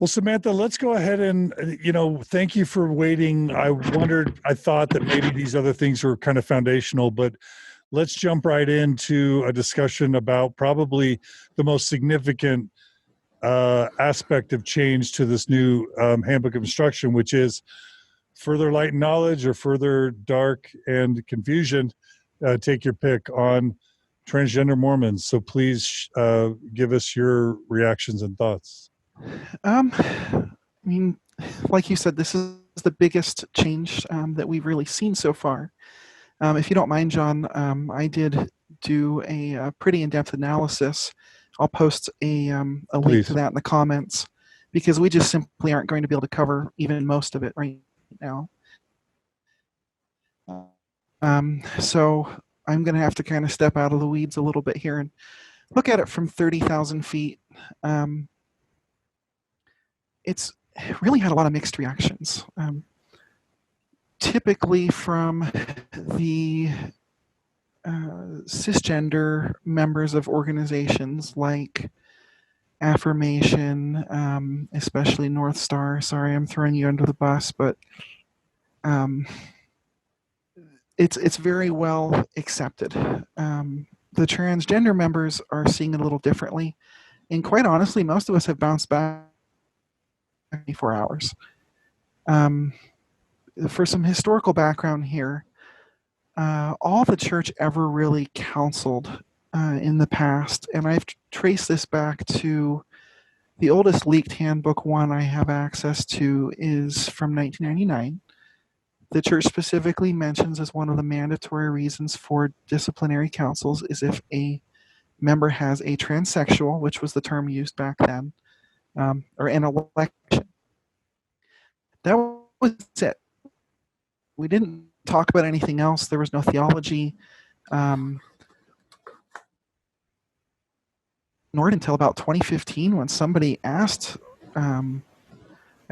Well, Samantha, let's go ahead and, thank you for waiting. I thought that maybe these other things were kind of foundational, but let's jump right into a discussion about probably the most significant aspect of change to this new handbook of instruction, which is further light and knowledge or further dark and confusion. Take your pick on transgender Mormons. So please give us your reactions and thoughts. I mean, like you said, this is the biggest change that we've really seen so far. If you don't mind, John, I did do a pretty in-depth analysis. I'll post a link to that in the comments because we just simply aren't going to be able to cover even most of it right now. So I'm going to have to kind of step out of the weeds a little bit here and look at it from 30,000 feet. It's really had a lot of mixed reactions. Typically from the cisgender members of organizations like Affirmation, especially North Star. Sorry, I'm throwing you under the bus, but it's very well accepted. The transgender members are seeing it a little differently, and quite honestly, most of us have bounced back 24 hours. For some historical background here, all the church ever really counseled in the past, and I've traced this back to the oldest leaked handbook one I have access to is from 1999. The church specifically mentions as one of the mandatory reasons for disciplinary councils is if a member has a transsexual, which was the term used back then, or an election. That was it. We didn't talk about anything else. There was no theology. Nor until about 2015 when somebody asked, I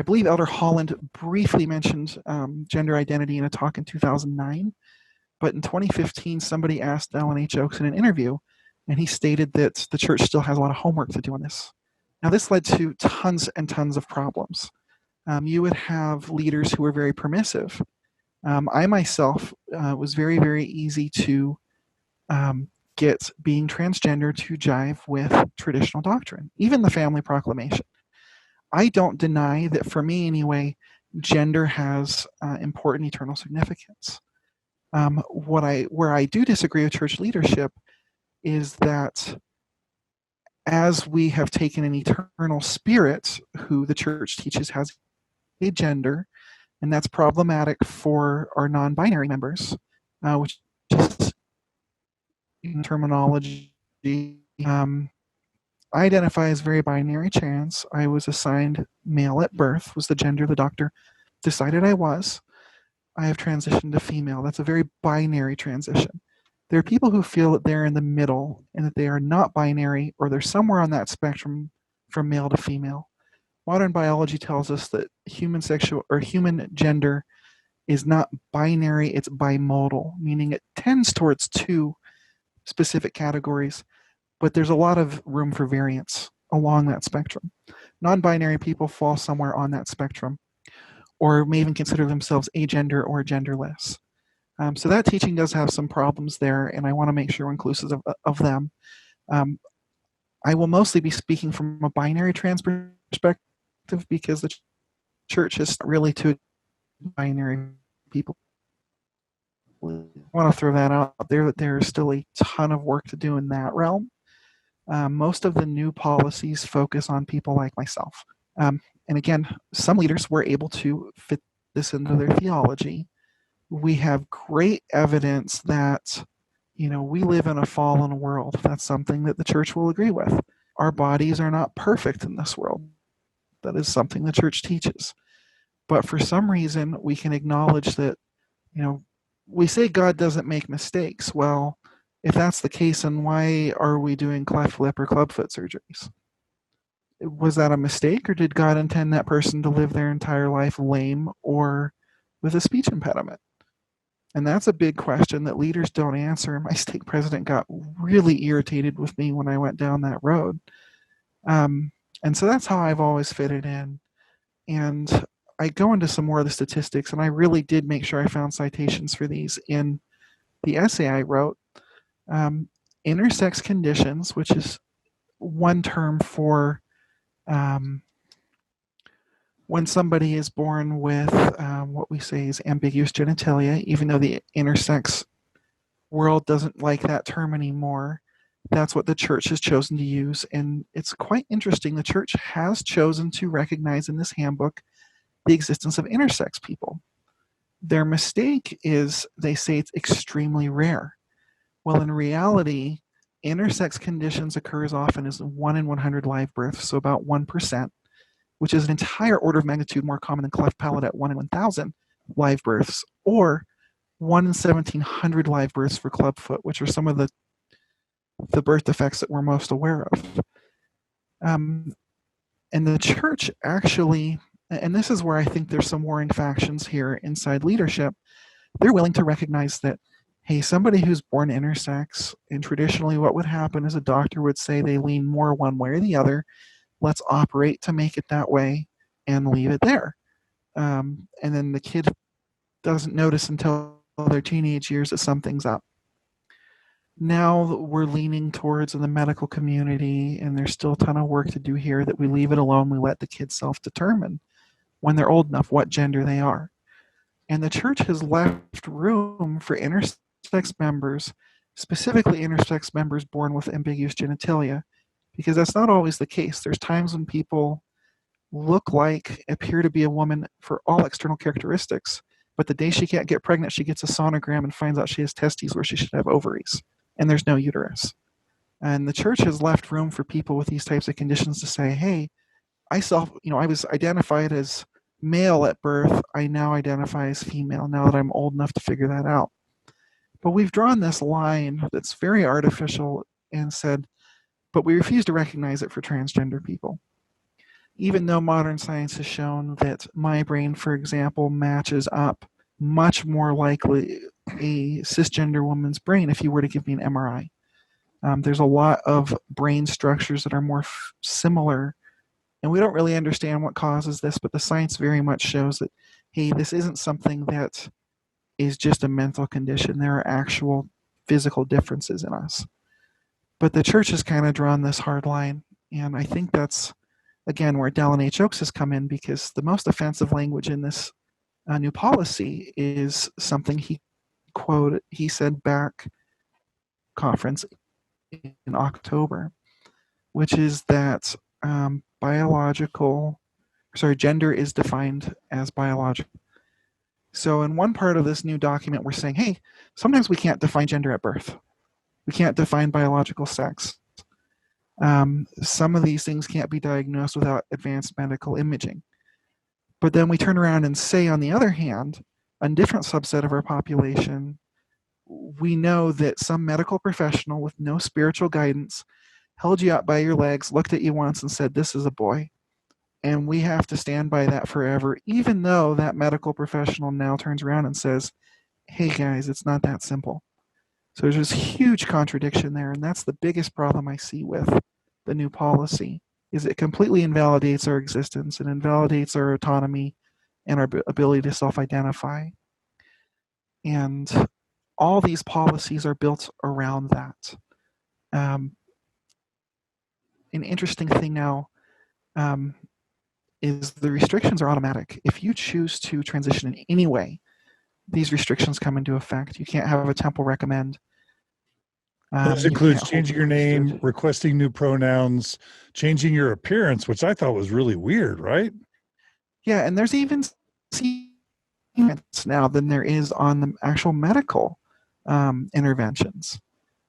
believe Elder Holland briefly mentioned gender identity in a talk in 2009. But in 2015, somebody asked Alan H. Oakes in an interview, and he stated that the church still has a lot of homework to do on this. Now, this led to tons and tons of problems. You would have leaders who were very permissive. I myself was very, very easy to get being transgender to jive with traditional doctrine, even the family proclamation. I don't deny that for me anyway, gender has important eternal significance. Where I do disagree with church leadership is that as we have taken an eternal spirit, who the church teaches has a gender, and that's problematic for our non-binary members, which is terminology. I identify as very binary trans. I was assigned male at birth, was the gender the doctor decided I was. I have transitioned to female. That's a very binary transition. There are people who feel that they're in the middle and that they are not binary, or they're somewhere on that spectrum from male to female. Modern biology tells us that human gender is not binary, it's bimodal, meaning it tends towards two specific categories, but there's a lot of room for variance along that spectrum. Non-binary people fall somewhere on that spectrum, or may even consider themselves agender or genderless. So that teaching does have some problems there, and I want to make sure we're inclusive of them. I will mostly be speaking from a binary trans perspective because the church is really to binary people. I want to throw that out there that there's still a ton of work to do in that realm. Most of the new policies focus on people like myself. And again, some leaders were able to fit this into their theology. We have great evidence that, we live in a fallen world. That's something that the church will agree with. Our bodies are not perfect in this world. That is something the church teaches. But for some reason, we can acknowledge that, we say God doesn't make mistakes. Well, if that's the case, then why are we doing cleft lip or clubfoot surgeries? Was that a mistake, or did God intend that person to live their entire life lame or with a speech impediment? And that's a big question that leaders don't answer. My stake president got really irritated with me when I went down that road. And And so that's how I've always fitted in. And I go into some more of the statistics, and I really did make sure I found citations for these in the essay I wrote. Intersex conditions, which is one term for when somebody is born with what we say is ambiguous genitalia, even though the intersex world doesn't like that term anymore. That's what the church has chosen to use. And it's quite interesting. The church has chosen to recognize in this handbook the existence of intersex people. Their mistake is they say it's extremely rare. Well, in reality, intersex conditions occur as often as 1 in 100 live births, so about 1%, which is an entire order of magnitude more common than cleft palate at 1 in 1,000 live births, or 1 in 1,700 live births for clubfoot, which are some of the birth defects that we're most aware of. And the church actually, and this is where I think there's some warring factions here inside leadership, they're willing to recognize that, hey, somebody who's born intersex, and traditionally what would happen is a doctor would say they lean more one way or the other. Let's operate to make it that way and leave it there. And then the kid doesn't notice until their teenage years that something's up. Now we're leaning towards in the medical community, and there's still a ton of work to do here, that we leave it alone. We let the kids self-determine when they're old enough what gender they are. And the church has left room for intersex members, specifically intersex members born with ambiguous genitalia, because that's not always the case. There's times when people look like, appear to be a woman for all external characteristics, but the day she can't get pregnant, she gets a sonogram and finds out she has testes where she should have ovaries, and there's no uterus. And the church has left room for people with these types of conditions to say, hey, I was identified as male at birth. I now identify as female now that I'm old enough to figure that out. But we've drawn this line that's very artificial and said, but we refuse to recognize it for transgender people. Even though modern science has shown that my brain, for example, matches up much more likely a cisgender woman's brain if you were to give me an MRI. There's a lot of brain structures that are more similar, and we don't really understand what causes this, but the science very much shows that, hey, this isn't something that is just a mental condition. There are actual physical differences in us. But the church has kind of drawn this hard line, and I think that's, again, where Dallin H. Oaks has come in, because the most offensive language in this new policy is something he said back conference in October, which is that gender is defined as biological. So in one part of this new document, we're saying, hey, sometimes we can't define gender at birth. We can't define biological sex. Some of these things can't be diagnosed without advanced medical imaging. But then we turn around and say, on the other hand, a different subset of our population, we know that some medical professional with no spiritual guidance held you up by your legs, looked at you once and said, this is a boy. And we have to stand by that forever, even though that medical professional now turns around and says, hey guys, it's not that simple. So there's this huge contradiction there, and that's the biggest problem I see with the new policy, is it completely invalidates our existence and invalidates our autonomy and our ability to self-identify. And all these policies are built around that. An interesting thing now is the restrictions are automatic. If you choose to transition in any way, these restrictions come into effect. You can't have a temple recommend. This includes changing your name, requesting new pronouns, changing your appearance, which I thought was really weird, right? Yeah, and there's even now than there is on the actual medical interventions.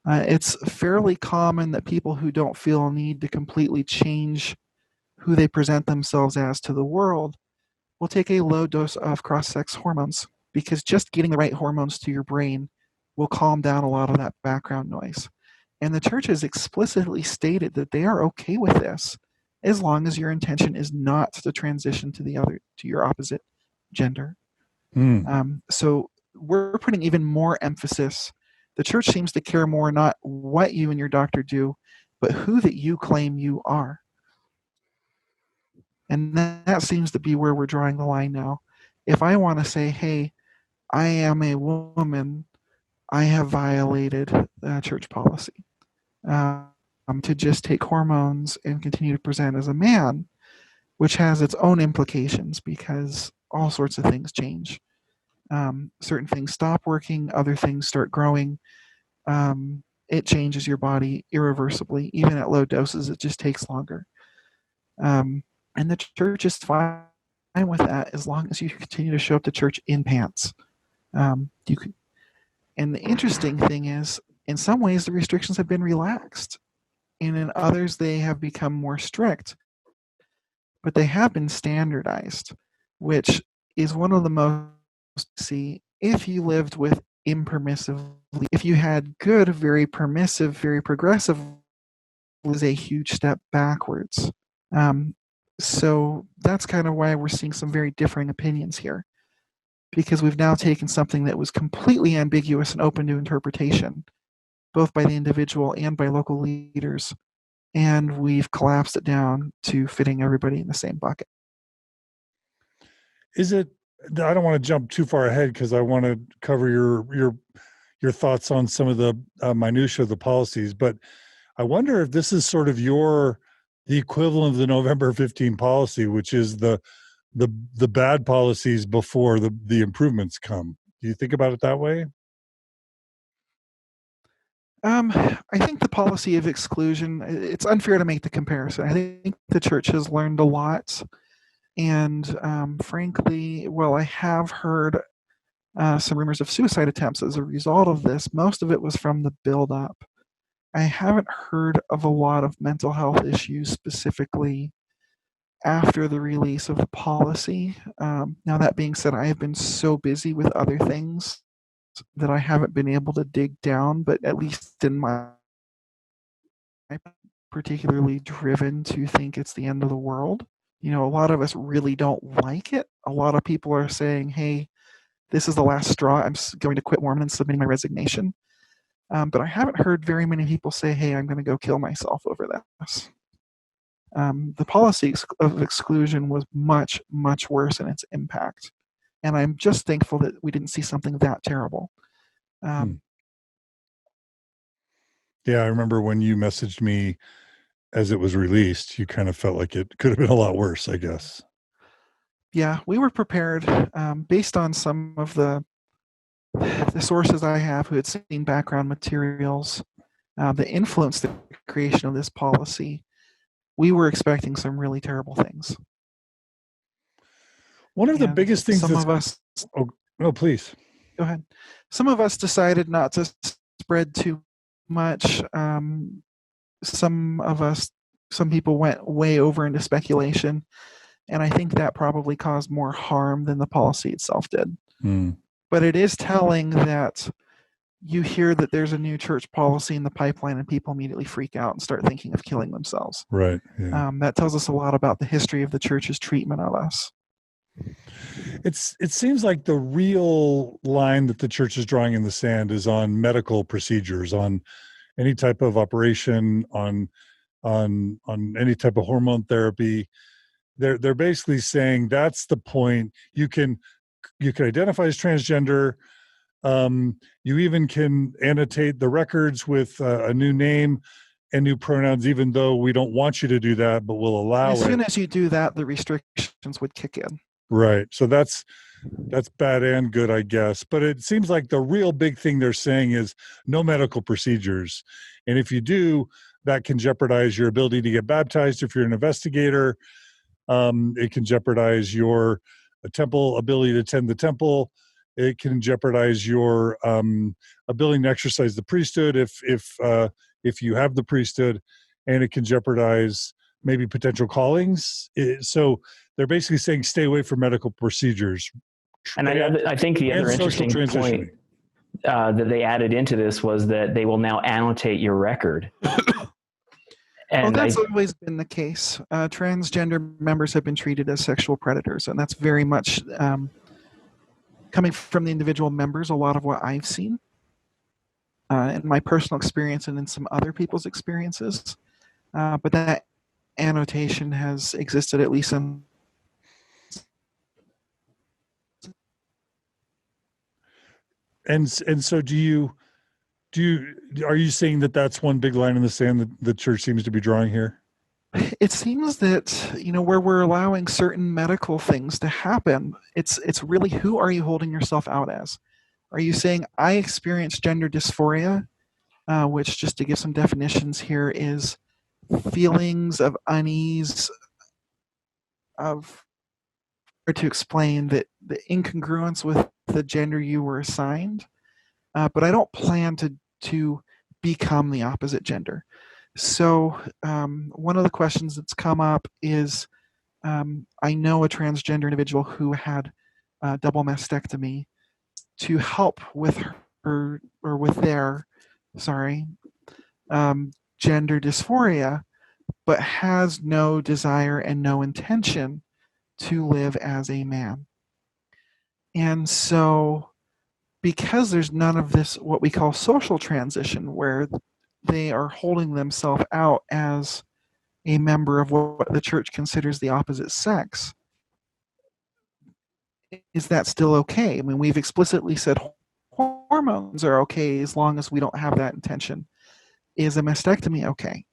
It's fairly common that people who don't feel a need to completely change who they present themselves as to the world will take a low dose of cross-sex hormones, because just getting the right hormones to your brain will calm down a lot of that background noise. And the church has explicitly stated that they are okay with this as long as your intention is not to transition to your opposite gender. So we're putting even more emphasis. The church seems to care more not what you and your doctor do, but who that you claim you are. And that seems to be where we're drawing the line now. If I want to say, hey, I am a woman, I have violated church policy. To just take hormones and continue to present as a man, which has its own implications because all sorts of things change. Certain things stop working, other things start growing. It changes your body irreversibly. Even at low doses, it just takes longer. And the church is fine with that as long as you continue to show up to church in pants. You could, and the interesting thing is, in some ways, the restrictions have been relaxed, and in others, they have become more strict. But they have been standardized, which is one of the most see if you lived with impermissively. If you had good, very permissive, very progressive, was a huge step backwards. So that's kind of why we're seeing some very differing opinions here, because we've now taken something that was completely ambiguous and open to interpretation, both by the individual and by local leaders, and we've collapsed it down to fitting everybody in the same bucket. Is it? I don't want to jump too far ahead because I want to cover your thoughts on some of the minutia of the policies, but I wonder if this is sort of the equivalent of the November 15 policy, which is the bad policies before the improvements come. Do you think about it that way? I think the policy of exclusion, it's unfair to make the comparison. I think the church has learned a lot. And frankly, while I have heard some rumors of suicide attempts as a result of this, most of it was from the buildup. I haven't heard of a lot of mental health issues specifically after the release of the policy. Now, that being said, I have been so busy with other things that I haven't been able to dig down, but at least in my particularly driven to think it's the end of the world. A lot of us really don't like it. A lot of people are saying, hey, this is the last straw. I'm going to quit Mormon and submitting my resignation. But I haven't heard very many people say, hey, I'm going to go kill myself over this. The policy of exclusion was much, much worse in its impact. And I'm just thankful that we didn't see something that terrible. Yeah, I remember when you messaged me as it was released, you kind of felt like it could have been a lot worse, I guess. Yeah, we were prepared based on some of the sources I have who had seen background materials that influenced the creation of this policy. We were expecting some really terrible things. One of the biggest things some of us... Oh, no, please. Go ahead. Some of us decided not to spread too much. Some people went way over into speculation, and I think that probably caused more harm than the policy itself did. But it is telling that you hear that there's a new church policy in the pipeline and people immediately freak out and start thinking of killing themselves. Right. Yeah. That tells us a lot about the history of the church's treatment of us. It seems like the real line that the church is drawing in the sand is on medical procedures, on any type of operation, on any type of hormone therapy. They're basically saying that's the point. You can identify as transgender. You even can annotate the records with a new name and new pronouns, even though we don't want you to do that, but we'll allow it. As soon as you do that, the restrictions would kick in. Right. So that's bad and good, I guess. But it seems like the real big thing they're saying is no medical procedures. And if you do, that can jeopardize your ability to get baptized if you're an investigator. It can jeopardize your ability to attend the temple. It can jeopardize your ability to exercise the priesthood if you have the priesthood, and it can jeopardize maybe potential callings. So they're basically saying stay away from medical procedures. And I think the other interesting point that they added into this was that they will now annotate your record. And that's always been the case. Transgender members have been treated as sexual predators, and that's very much coming from the individual members, a lot of what I've seen in my personal experience and in some other people's experiences. But that annotation has existed at least in. And so are you saying that that's one big line in the sand that the church seems to be drawing here? It seems that, where we're allowing certain medical things to happen, it's really, who are you holding yourself out as? Are you saying, I experienced gender dysphoria, which, just to give some definitions here, is feelings of unease, or to explain that the incongruence with the gender you were assigned, but I don't plan to become the opposite gender. So one of the questions that's come up is, I know a transgender individual who had double mastectomy to help with her, or with their, gender dysphoria, but has no desire and no intention to live as a man. And so, because there's none of this, what we call social transition, where they are holding themselves out as a member of what the church considers the opposite sex, is that still okay? I mean, we've explicitly said hormones are okay as long as we don't have that intention. Is a mastectomy okay?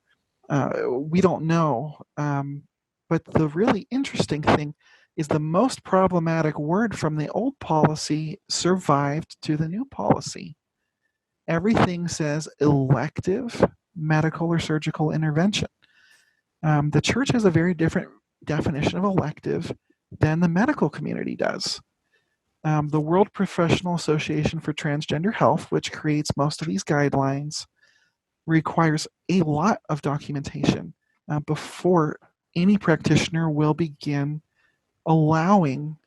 We don't know. But the really interesting thing is, the most problematic word from the old policy survived to the new policy. Everything says elective medical or surgical intervention. The church has a very different definition of elective than the medical community does. The World Professional Association for Transgender Health, which creates most of these guidelines, requires a lot of documentation before any practitioner will begin allowing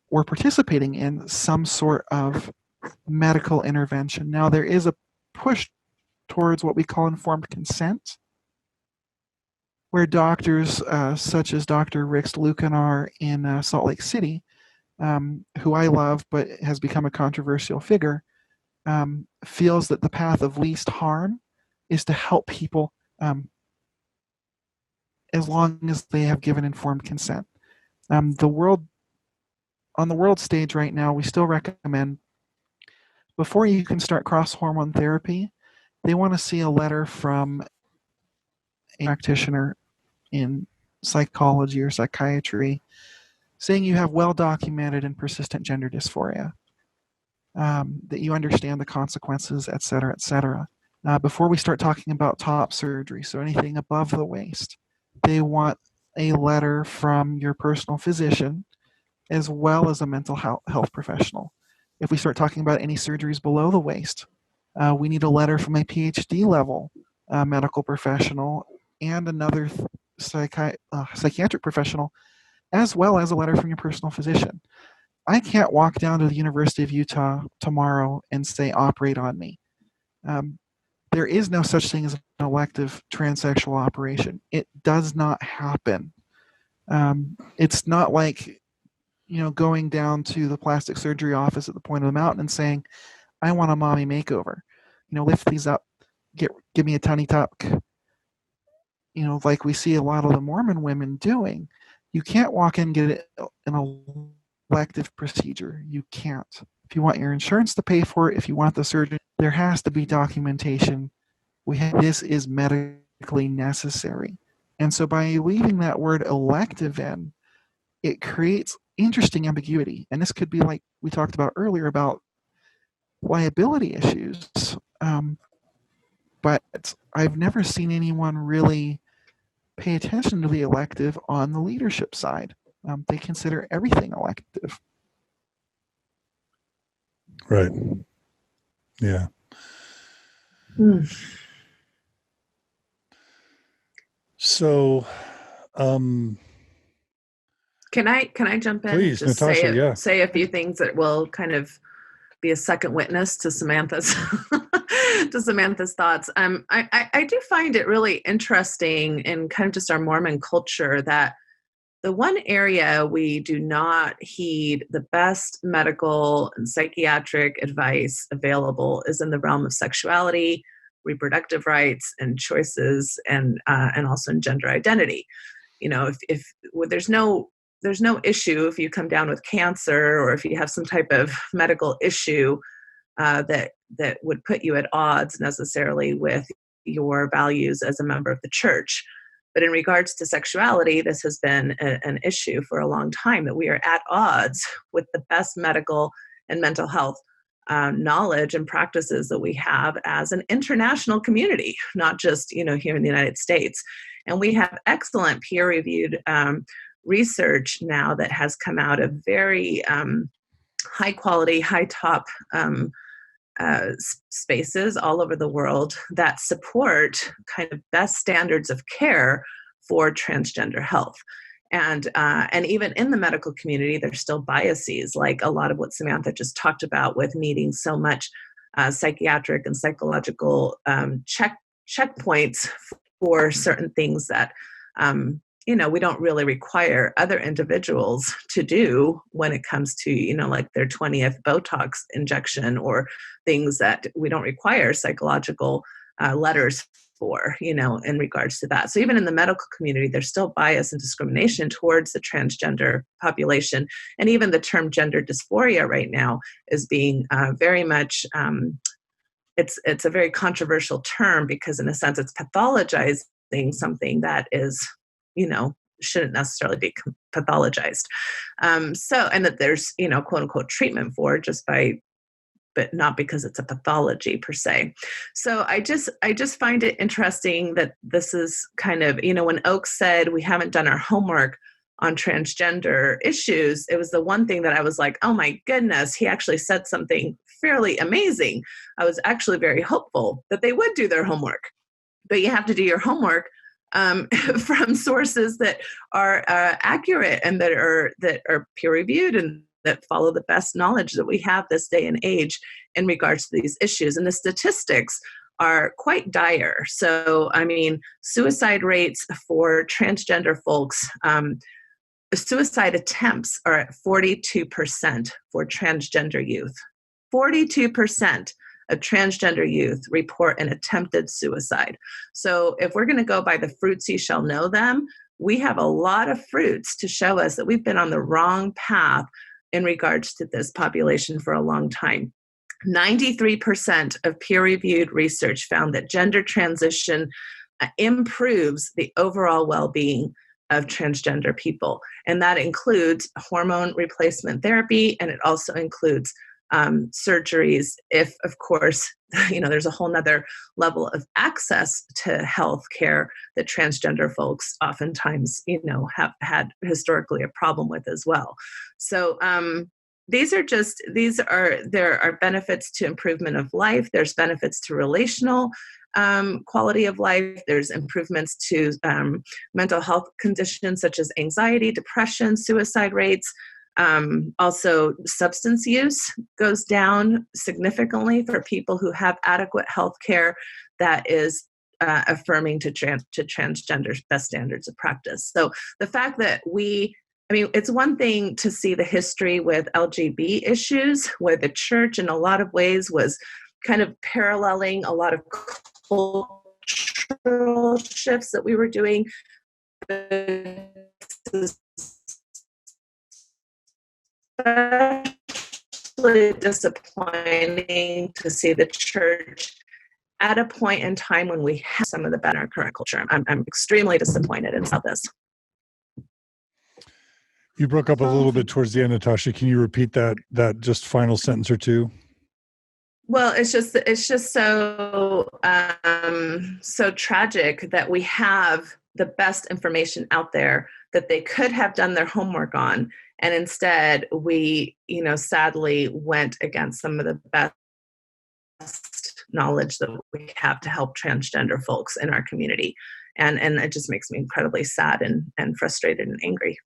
or participating in some sort of medical intervention. Now, there is a push towards what we call informed consent, where doctors such as Dr. Rick Lucanar in Salt Lake City, who I love but has become a controversial figure, feels that the path of least harm is to help people as long as they have given informed consent. On the world stage right now, we still recommend, before you can start cross-hormone therapy, they want to see a letter from a practitioner in psychology or psychiatry saying you have well-documented and persistent gender dysphoria, that you understand the consequences, et cetera, et cetera. Before we start talking about top surgery, so anything above the waist, they want a letter from your personal physician as well as a mental health professional. If we start talking about any surgeries below the waist, we need a letter from a PhD level medical professional and another psychiatric professional, as well as a letter from your personal physician. I can't walk down to the University of Utah tomorrow and say, operate on me. There is no such thing as an elective transsexual operation. It does not happen. It's not like, going down to the plastic surgery office at the point of the mountain and saying, I want a mommy makeover. Lift these up, give me a tummy tuck. Like we see a lot of the Mormon women doing. You can't walk in and get an elective procedure. You can't. If you want your insurance to pay for it, if you want the surgery, there has to be documentation. This is medically necessary. And so by leaving that word elective in, it creates interesting ambiguity. And this could be like we talked about earlier about liability issues. But I've never seen anyone really pay attention to the elective on the leadership side. They consider everything elective. Right. Yeah. So, can I jump in? Please, and just Natasha, say a few things that will kind of be a second witness to Samantha's thoughts. I do find it really interesting in kind of just our Mormon culture that the one area we do not heed the best medical and psychiatric advice available is in the realm of sexuality, reproductive rights and choices, and also in gender identity. You know, if there's no issue if you come down with cancer, or if you have some type of medical issue that would put you at odds necessarily with your values as a member of the church. But in regards to sexuality, this has been an issue for a long time, that we are at odds with the best medical and mental health knowledge and practices that we have as an international community, not just, you know, here in the United States. And we have excellent peer-reviewed research now that has come out of very high quality, high top spaces all over the world that support kind of best standards of care for transgender health. And even in the medical community, there's still biases, like a lot of what Samantha just talked about, with needing so much psychiatric and psychological checkpoints for certain things that you know, we don't really require other individuals to do when it comes to, you know, like their 20th Botox injection, or things that we don't require psychological letters for, you know, in regards to that. So even in the medical community, there's still bias and discrimination towards the transgender population. And even the term gender dysphoria right now is being very much, it's a very controversial term, because in a sense it's pathologizing something that is, you know, shouldn't necessarily be pathologized. And that there's, you know, quote unquote treatment for but not because it's a pathology per se. So I just find it interesting that this is kind of, you know, when Oak said we haven't done our homework on transgender issues, it was the one thing that I was like, oh my goodness, he actually said something fairly amazing. I was actually very hopeful that they would do their homework. But you have to do your homework from sources that are accurate and that are peer-reviewed and that follow the best knowledge that we have this day and age in regards to these issues. And the statistics are quite dire. So, I mean, suicide rates for transgender folks, suicide attempts are at 42% for transgender youth. 42% of transgender youth report an attempted suicide. So if we're going to go by the fruits you shall know them, we have a lot of fruits to show us that we've been on the wrong path in regards to this population for a long time. 93% of peer-reviewed research found that gender transition improves the overall well-being of transgender people. And that includes hormone replacement therapy, and it also includes surgeries, if, of course, you know, there's a whole nother level of access to health care that transgender folks oftentimes, you know, have had historically a problem with as well. So there are benefits to improvement of life. There's benefits to relational quality of life. There's improvements to mental health conditions such as anxiety, depression, suicide rates. Also, substance use goes down significantly for people who have adequate health care that is affirming to transgender best standards of practice. So the fact that it's one thing to see the history with LGBT issues, where the church in a lot of ways was kind of paralleling a lot of cultural shifts that we were doing. Especially disappointing to see the church at a point in time when we have some of the better current culture. I'm extremely disappointed in this. You broke up a little bit towards the end, Natasha. Can you repeat that just final sentence or two? Well, it's just so so tragic that we have the best information out there that they could have done their homework on. And instead, we, you know, sadly went against some of the best knowledge that we have to help transgender folks in our community. And it just makes me incredibly sad and frustrated and angry.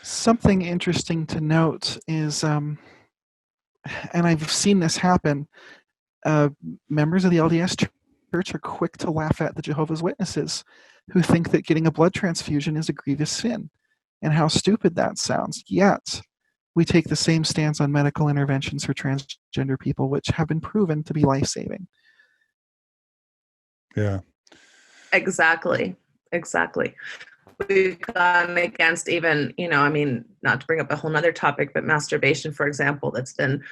Something interesting to note is, and I've seen this happen, members of the LDS Church are quick to laugh at the Jehovah's Witnesses, who think that getting a blood transfusion is a grievous sin, and how stupid that sounds. Yet, we take the same stance on medical interventions for transgender people, which have been proven to be life-saving. Yeah. Exactly. We've gone against even, not to bring up a whole nother topic, but masturbation, for example, that's been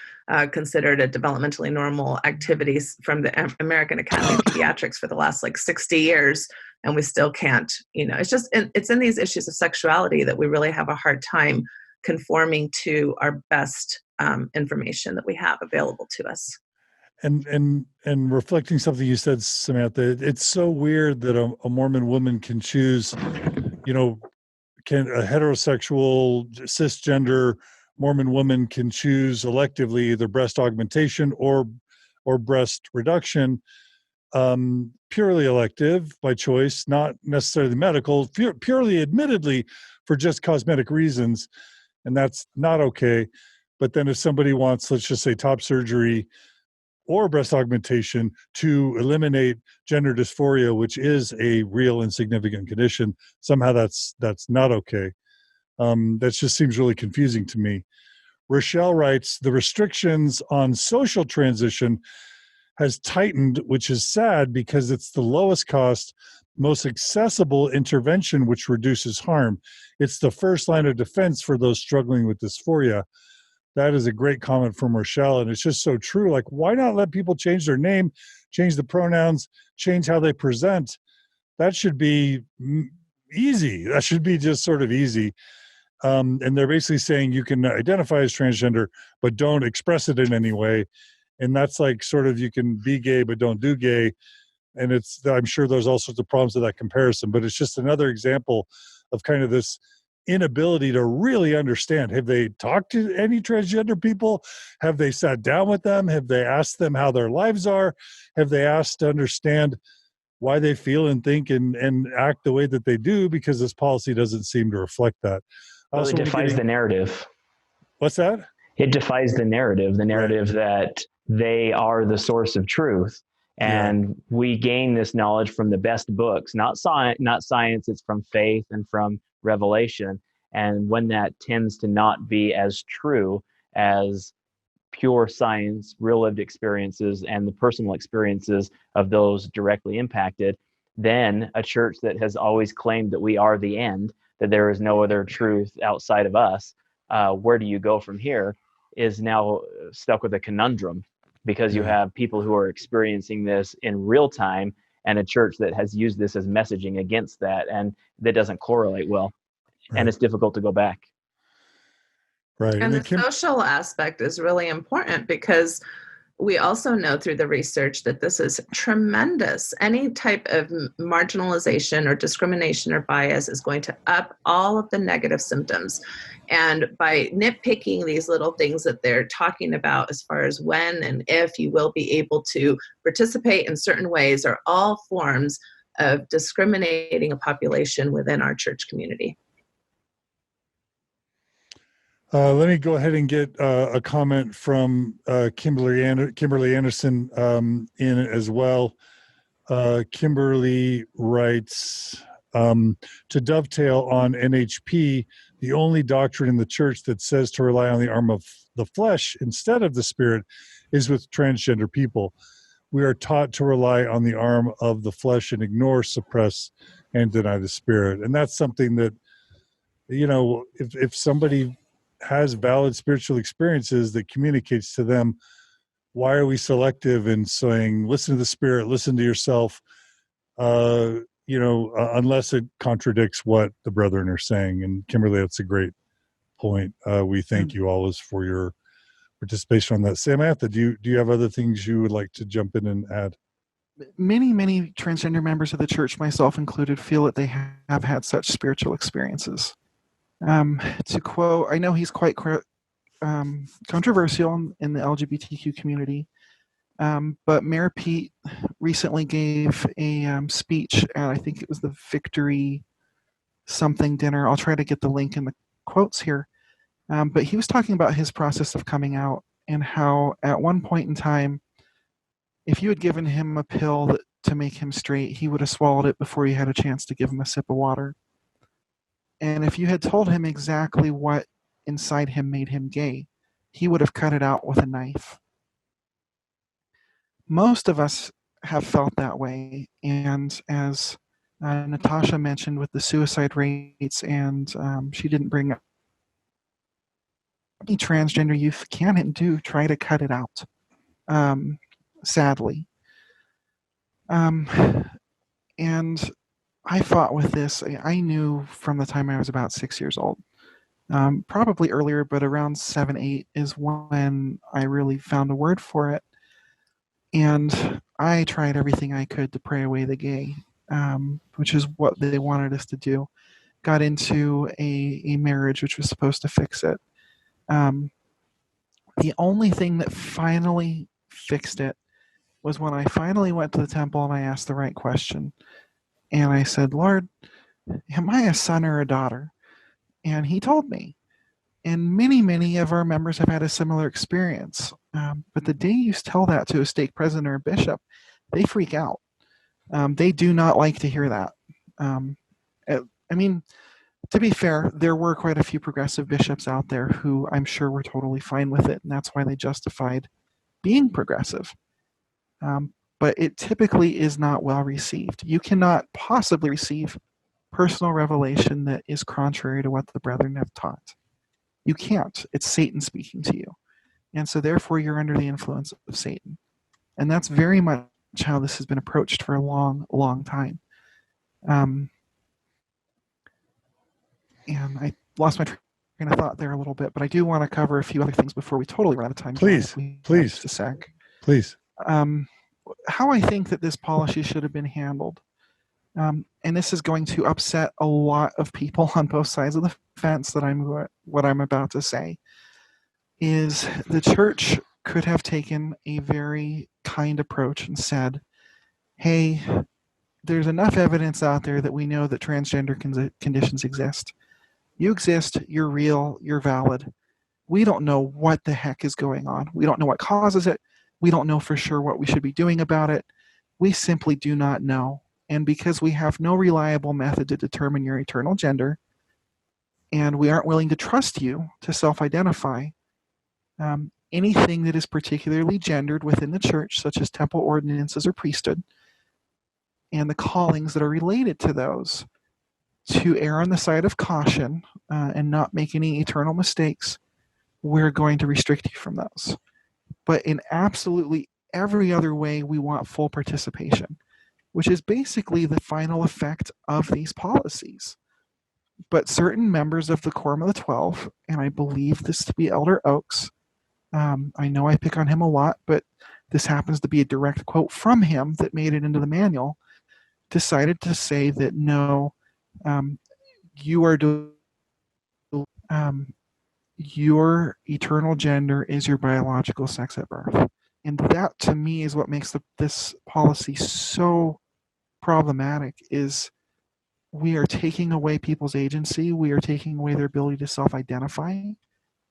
considered a developmentally normal activity from the American Academy of Pediatrics for the last 60 years. And we still can't, it's in these issues of sexuality that we really have a hard time conforming to our best information that we have available to us. And reflecting something you said, Samantha, it's so weird that a Mormon woman can choose, can a heterosexual cisgender Mormon woman can choose electively either breast augmentation or breast reduction, purely elective by choice, not necessarily medical, purely admittedly for just cosmetic reasons, and that's not okay. But then if somebody wants, let's just say, top surgery or breast augmentation to eliminate gender dysphoria, which is a real and significant condition, somehow that's not okay. That just seems really confusing to me. Rochelle writes, the restrictions on social transition has tightened, which is sad because it's the lowest cost, most accessible intervention which reduces harm. It's the first line of defense for those struggling with dysphoria. That is a great comment from Rochelle, and it's just so true. Like, why not let people change their name, change the pronouns, change how they present? That should be easy. That should be just sort of easy. And they're basically saying you can identify as transgender, but don't express it in any way. And that's like sort of you can be gay, but don't do gay. And I'm sure there's all sorts of problems with that comparison, but it's just another example of kind of this inability to really understand. Have they talked to any transgender people? Have they sat down with them? Have they asked them how their lives are? Have they asked to understand why they feel and think and act the way that they do? Because this policy doesn't seem to reflect that. Well, it defies the narrative. What's that? It defies the narrative right. That they are the source of truth. And we gain this knowledge from the best books, not science, it's from faith and from revelation. And when that tends to not be as true as pure science, real lived experiences, and the personal experiences of those directly impacted, then a church that has always claimed that we are the end, that there is no other truth outside of us, where do you go from here, is now stuck with a conundrum, because you have people who are experiencing this in real time and a church that has used this as messaging against that, and that doesn't correlate well. Right. And it's difficult to go back. Right. And the social aspect is really important, because we also know through the research that this is tremendous. Any type of marginalization or discrimination or bias is going to up all of the negative symptoms. And by nitpicking these little things that they're talking about as far as when and if you will be able to participate in certain ways are all forms of discriminating a population within our church community. Let me go ahead and get a comment from Kimberly Anderson in as well. Kimberly writes, to dovetail on NHP, the only doctrine in the church that says to rely on the arm of the flesh instead of the spirit is with transgender people. We are taught to rely on the arm of the flesh and ignore, suppress, and deny the spirit. And that's something that, if somebody has valid spiritual experiences that communicates to them, why are we selective in saying, listen to the spirit, listen to yourself, unless it contradicts what the brethren are saying. And Kimberly, that's a great point. We thank you always for your participation on that. Samantha, do you have other things you would like to jump in and add? Many transgender members of the church, myself included, feel that they have had such spiritual experiences. To quote, I know he's quite controversial in the LGBTQ community, but Mayor Pete recently gave a speech at, I think it was the Victory something dinner. I'll try to get the link in the quotes here. But he was talking about his process of coming out and how at one point in time, if you had given him a pill to make him straight, he would have swallowed it before you had a chance to give him a sip of water. And if you had told him exactly what inside him made him gay, he would have cut it out with a knife. Most of us have felt that way. And as Natasha mentioned with the suicide rates, and she didn't bring up any transgender youth can and do try to cut it out, sadly. And I fought with this. I knew from the time I was about 6 years old, probably earlier, but around 7, 8 is when I really found a word for it. And I tried everything I could to pray away the gay, which is what they wanted us to do. Got into a marriage which was supposed to fix it. The only thing that finally fixed it was when I finally went to the temple and I asked the right question. And I said, Lord, am I a son or a daughter? And he told me. And many, many of our members have had a similar experience. But the day you tell that to a stake president or a bishop, they freak out. They do not like to hear that. I mean, to be fair, there were quite a few progressive bishops out there who I'm sure were totally fine with it, and that's why they justified being progressive. But it typically is not well received. You cannot possibly receive personal revelation that is contrary to what the brethren have taught. You can't. It's Satan speaking to you. And so therefore you're under the influence of Satan. And that's very much how this has been approached for a long, long time. And I lost my train of thought there a little bit, but I do want to cover a few other things before we totally run out of time. Please, please. Just a sec. Please. How I think that this policy should have been handled, and this is going to upset a lot of people on both sides of the fence that what I'm about to say, is the church could have taken a very kind approach and said, hey, there's enough evidence out there that we know that transgender conditions exist. You exist, you're real, you're valid. We don't know what the heck is going on. We don't know what causes it. We don't know for sure what we should be doing about it. We simply do not know. And because we have no reliable method to determine your eternal gender, and we aren't willing to trust you to self-identify, anything that is particularly gendered within the church, such as temple ordinances or priesthood, and the callings that are related to those, to err on the side of caution and not make any eternal mistakes, we're going to restrict you from those. But in absolutely every other way, we want full participation, which is basically the final effect of these policies. But certain members of the Quorum of the 12, and I believe this to be Elder Oaks, I know I pick on him a lot, but this happens to be a direct quote from him that made it into the manual, decided to say that no, your eternal gender is your biological sex at birth. And that, to me, is what makes this policy so problematic, is we are taking away people's agency. We are taking away their ability to self-identify.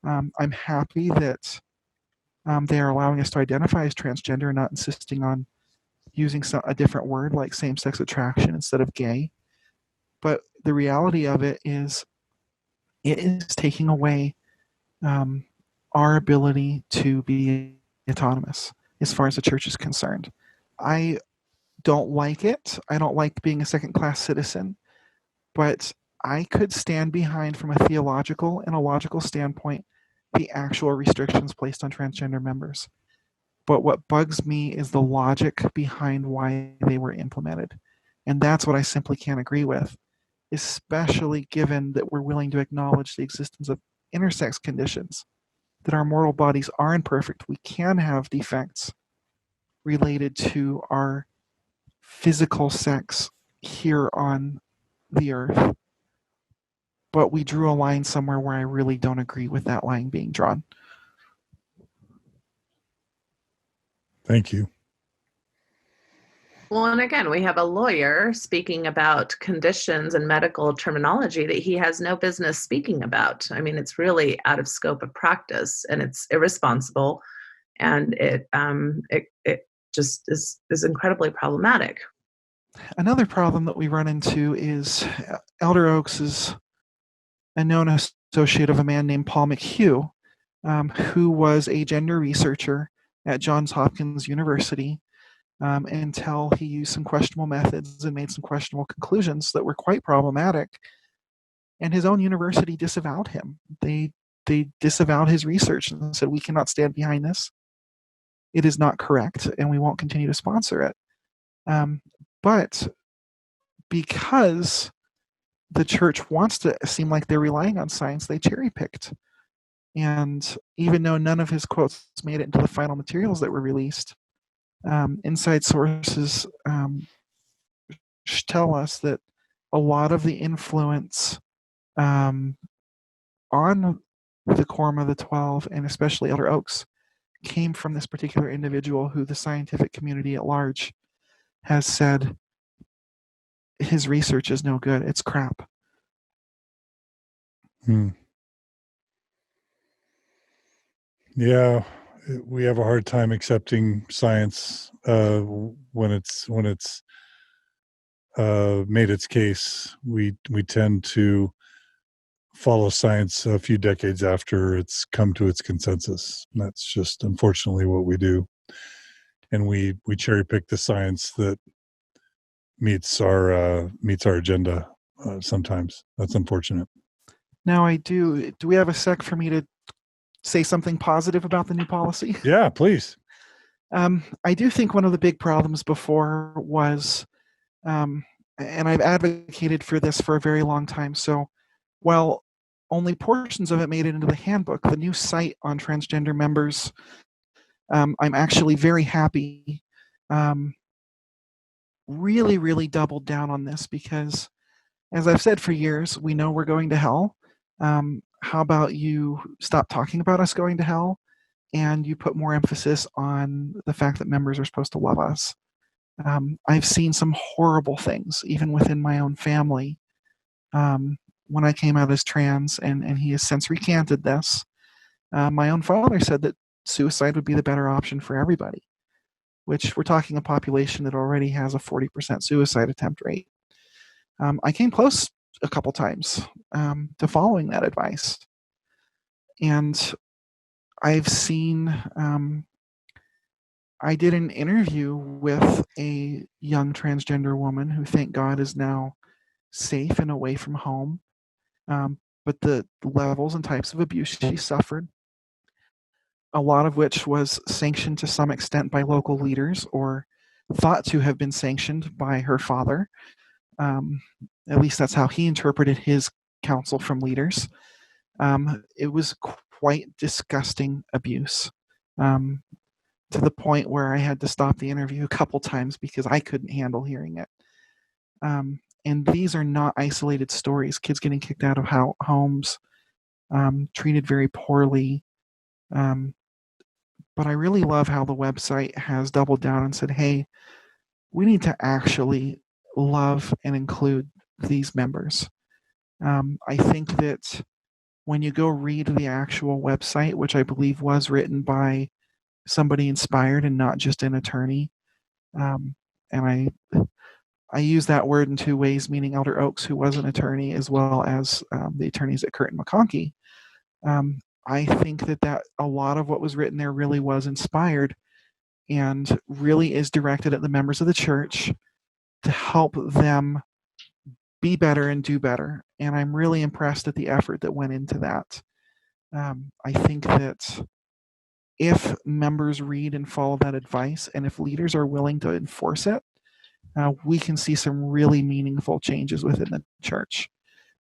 I'm happy that they are allowing us to identify as transgender and not insisting on using a different word like same-sex attraction instead of gay. But the reality of it is taking away our ability to be autonomous as far as the church is concerned. I don't like it. I don't like being a second-class citizen, but I could stand behind, from a theological and a logical standpoint, the actual restrictions placed on transgender members. But what bugs me is the logic behind why they were implemented. And that's what I simply can't agree with, especially given that we're willing to acknowledge the existence of intersex conditions, that our mortal bodies are imperfect. We can have defects related to our physical sex here on the earth. But we drew a line somewhere where I really don't agree with that line being drawn. Thank you. Well, and again, we have a lawyer speaking about conditions and medical terminology that he has no business speaking about. I mean, it's really out of scope of practice, and it's irresponsible, and it just is incredibly problematic. Another problem that we run into is Elder Oaks is a known associate of a man named Paul McHugh, who was a gender researcher at Johns Hopkins University, until he used some questionable methods and made some questionable conclusions that were quite problematic. And his own university disavowed him. They disavowed his research and said, we cannot stand behind this. It is not correct, and we won't continue to sponsor it. But because the church wants to seem like they're relying on science, they cherry-picked. And even though none of his quotes made it into the final materials that were released, inside sources tell us that a lot of the influence on the Quorum of the 12, and especially Elder Oaks, came from this particular individual who the scientific community at large has said his research is no good. It's crap. Yeah, we have a hard time accepting science when it's made its case. We tend to follow science a few decades after it's come to its consensus. And that's just unfortunately what we do. And we cherry pick the science that meets our agenda sometimes. That's unfortunate. Now do we have a sec for me to say something positive about the new policy? Yeah, please. I do think one of the big problems before was, and I've advocated for this for a very long time, so while only portions of it made it into the handbook, the new site on transgender members, I'm actually very happy, really, really doubled down on this because, as I've said for years, we know we're going to hell. How about you stop talking about us going to hell and you put more emphasis on the fact that members are supposed to love us? I've seen some horrible things, even within my own family, when I came out as trans, and he has since recanted this. My own father said that suicide would be the better option for everybody, which we're talking a population that already has a 40% suicide attempt rate. I came close a couple times to following that advice. And I've seen, I did an interview with a young transgender woman who, thank God, is now safe and away from home. But the levels and types of abuse she suffered, a lot of which was sanctioned to some extent by local leaders or thought to have been sanctioned by her father. At least that's how he interpreted his counsel from leaders. It was quite disgusting abuse, to the point where I had to stop the interview a couple times because I couldn't handle hearing it. And these are not isolated stories. Kids getting kicked out of homes, treated very poorly. But I really love how the website has doubled down and said, hey, we need to actually love and include these members. I think that when you go read the actual website, which I believe was written by somebody inspired and not just an attorney, and I use that word in two ways, meaning Elder Oaks, who was an attorney, as well as the attorneys at Curtin McConkie. I think that a lot of what was written there really was inspired and really is directed at the members of the church to help them be better and do better. And I'm really impressed at the effort that went into that. I think that if members read and follow that advice, and if leaders are willing to enforce it, we can see some really meaningful changes within the church.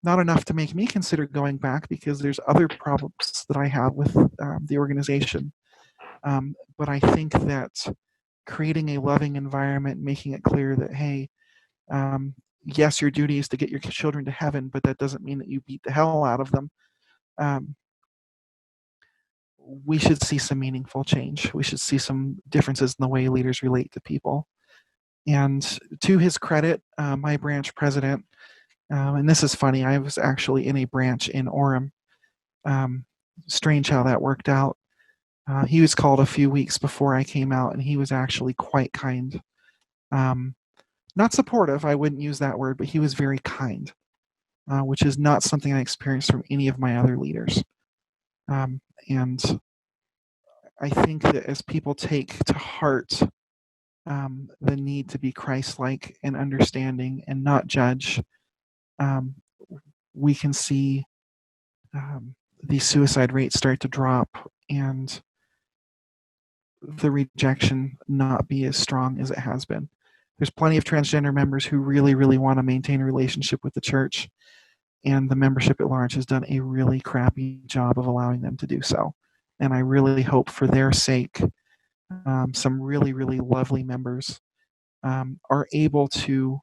Not enough to make me consider going back because there's other problems that I have with the organization. But I think that creating a loving environment, making it clear that, hey, yes, your duty is to get your children to heaven, but that doesn't mean that you beat the hell out of them. We should see some meaningful change. We should see some differences in the way leaders relate to people. And to his credit, my branch president, and this is funny, I was actually in a branch in Orem. Strange how that worked out. He was called a few weeks before I came out, and he was actually quite kind. Not supportive, I wouldn't use that word, but he was very kind, which is not something I experienced from any of my other leaders. And I think that as people take to heart the need to be Christ-like and understanding and not judge, we can see the suicide rates start to drop and the rejection not be as strong as it has been. There's plenty of transgender members who really, really want to maintain a relationship with the church, and the membership at large has done a really crappy job of allowing them to do so. And I really hope for their sake, some really, really lovely members are able to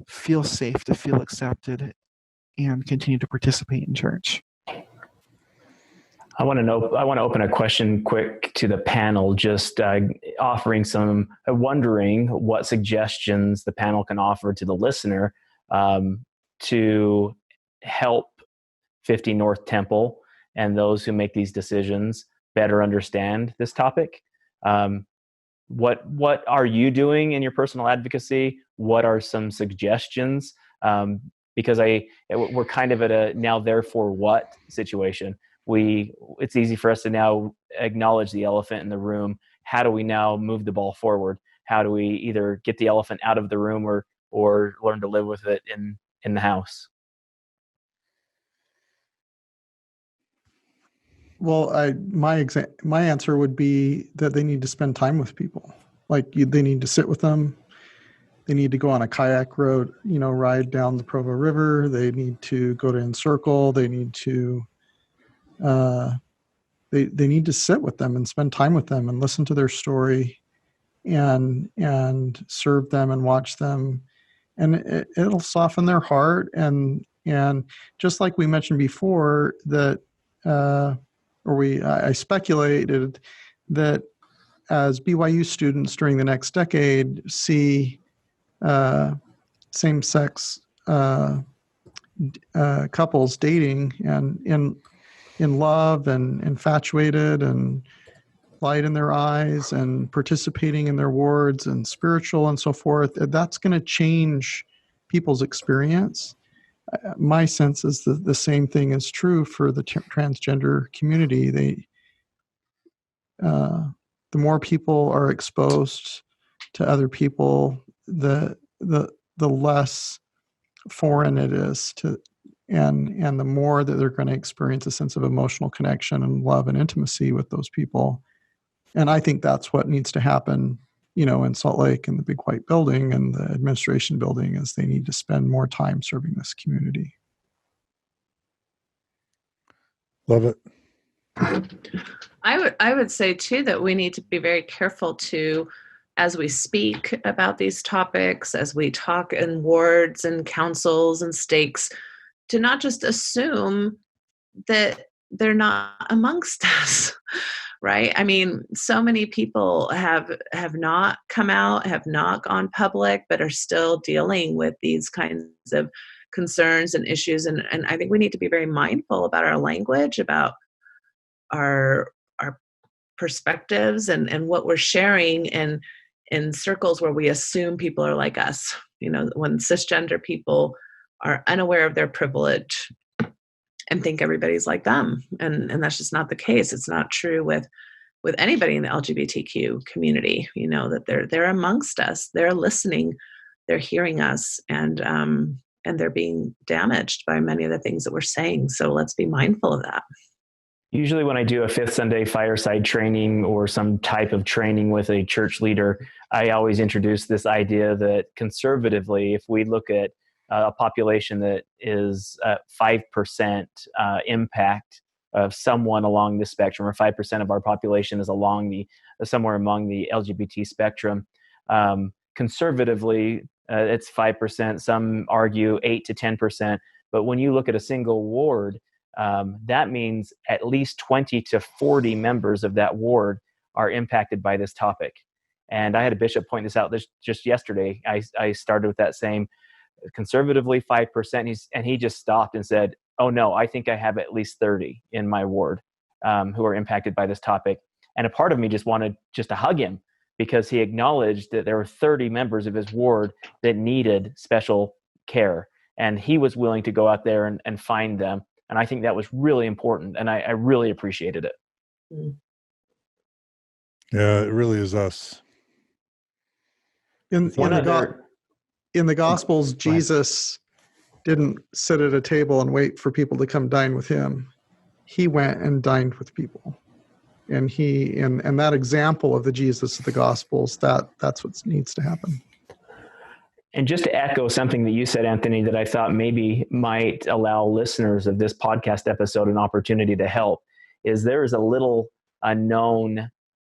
feel safe, to feel accepted, and continue to participate in church. I want to open a question quick to the panel, just wondering what suggestions the panel can offer to the listener to help 50 North Temple and those who make these decisions better understand this topic. What are you doing in your personal advocacy? What are some suggestions? Because we're kind of at a now therefore what situation. It's easy for us to now acknowledge the elephant in the room. How do we now move the ball forward? How do we either get the elephant out of the room or learn to live with it in the house? Well, my answer would be that they need to spend time with people. They need to sit with them. They need to go on a kayak ride down the Provo River. They need to go to Encircle. They need to they need to sit with them and spend time with them and listen to their story and serve them and watch them, and it'll soften their heart. And just like we mentioned before, that I speculated that as BYU students during the next decade see same-sex couples dating and in love and infatuated and light in their eyes and participating in their wards and spiritual and so forth, that's going to change people's experience. My sense is that the same thing is true for the transgender community. The more people are exposed to other people, the less foreign it is to, and the more that they're going to experience a sense of emotional connection and love and intimacy with those people. And I think that's what needs to happen, in Salt Lake and the Big White Building and the administration building, is they need to spend more time serving this community. Love it. I would say too that we need to be very careful to, as we speak about these topics, as we talk in wards and councils and stakes, to not just assume that they're not amongst us, right? I mean, so many people have not come out, have not gone public, but are still dealing with these kinds of concerns and issues. And I think we need to be very mindful about our language, about our perspectives and what we're sharing in circles where we assume people are like us. When cisgender people are unaware of their privilege and think everybody's like them. And that's just not the case. It's not true with anybody in the LGBTQ community, that they're amongst us, they're listening, they're hearing us, and they're being damaged by many of the things that we're saying. So let's be mindful of that. Usually when I do a Fifth Sunday fireside training or some type of training with a church leader, I always introduce this idea that conservatively, if we look at a population that is 5% impact of someone along the spectrum, or 5% of our population is somewhere among the LGBT spectrum. Conservatively, it's 5%. Some argue 8 to 10%. But when you look at a single ward, that means at least 20 to 40 members of that ward are impacted by this topic. And I had a bishop point this out just yesterday. I started with that same conservatively 5%. He just stopped and said, "Oh no, I think I have at least 30 in my ward who are impacted by this topic." And a part of me just wanted to hug him, because he acknowledged that there were 30 members of his ward that needed special care. And he was willing to go out there and find them. And I think that was really important. And I really appreciated it. Yeah, it really is us. In One other, the Gospels, Jesus didn't sit at a table and wait for people to come dine with him. He went and dined with people. And and that example of the Jesus of the Gospels, that's what needs to happen. and just to echo something that you said, Anthony, that I thought maybe might allow listeners of this podcast episode an opportunity to help, is there is a little unknown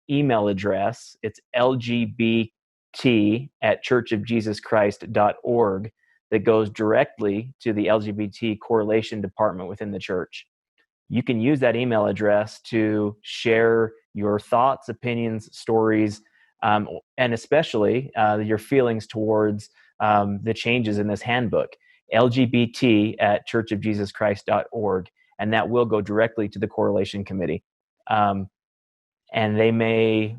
email address. It's lgbt@churchofjesuschrist.org that goes directly to the LGBT correlation department within the church. You can use that email address to share your thoughts, opinions, stories, and especially your feelings towards the changes in this handbook, lgbt@churchofjesuschrist.org, and that will go directly to the correlation committee. And they may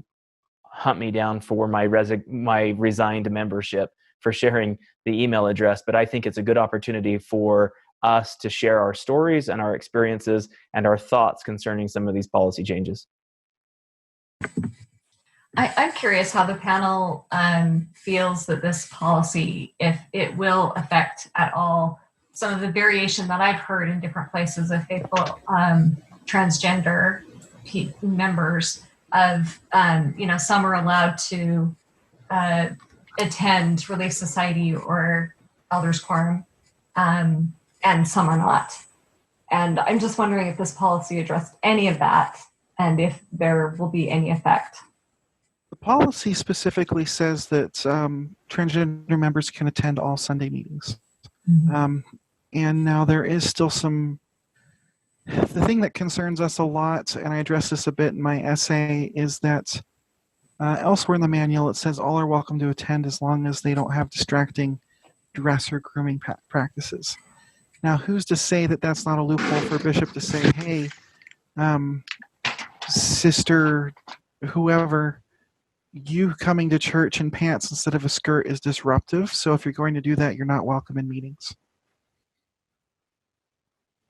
hunt me down for my resigned membership for sharing the email address, but I think it's a good opportunity for us to share our stories and our experiences and our thoughts concerning some of these policy changes. I'm curious how the panel feels that this policy, if it will affect at all some of the variation that I've heard in different places of faithful transgender members of, some are allowed to attend Relief Society or Elders Quorum, and some are not. And I'm just wondering if this policy addressed any of that and if there will be any effect. The policy specifically says that transgender members can attend all Sunday meetings. Mm-hmm. And now there is still the thing that concerns us a lot, and I address this a bit in my essay, is that elsewhere in the manual it says all are welcome to attend as long as they don't have distracting dress or grooming practices. Now, who's to say that that's not a loophole for a bishop to say, hey, sister, whoever, you coming to church in pants instead of a skirt is disruptive. So if you're going to do that, you're not welcome in meetings.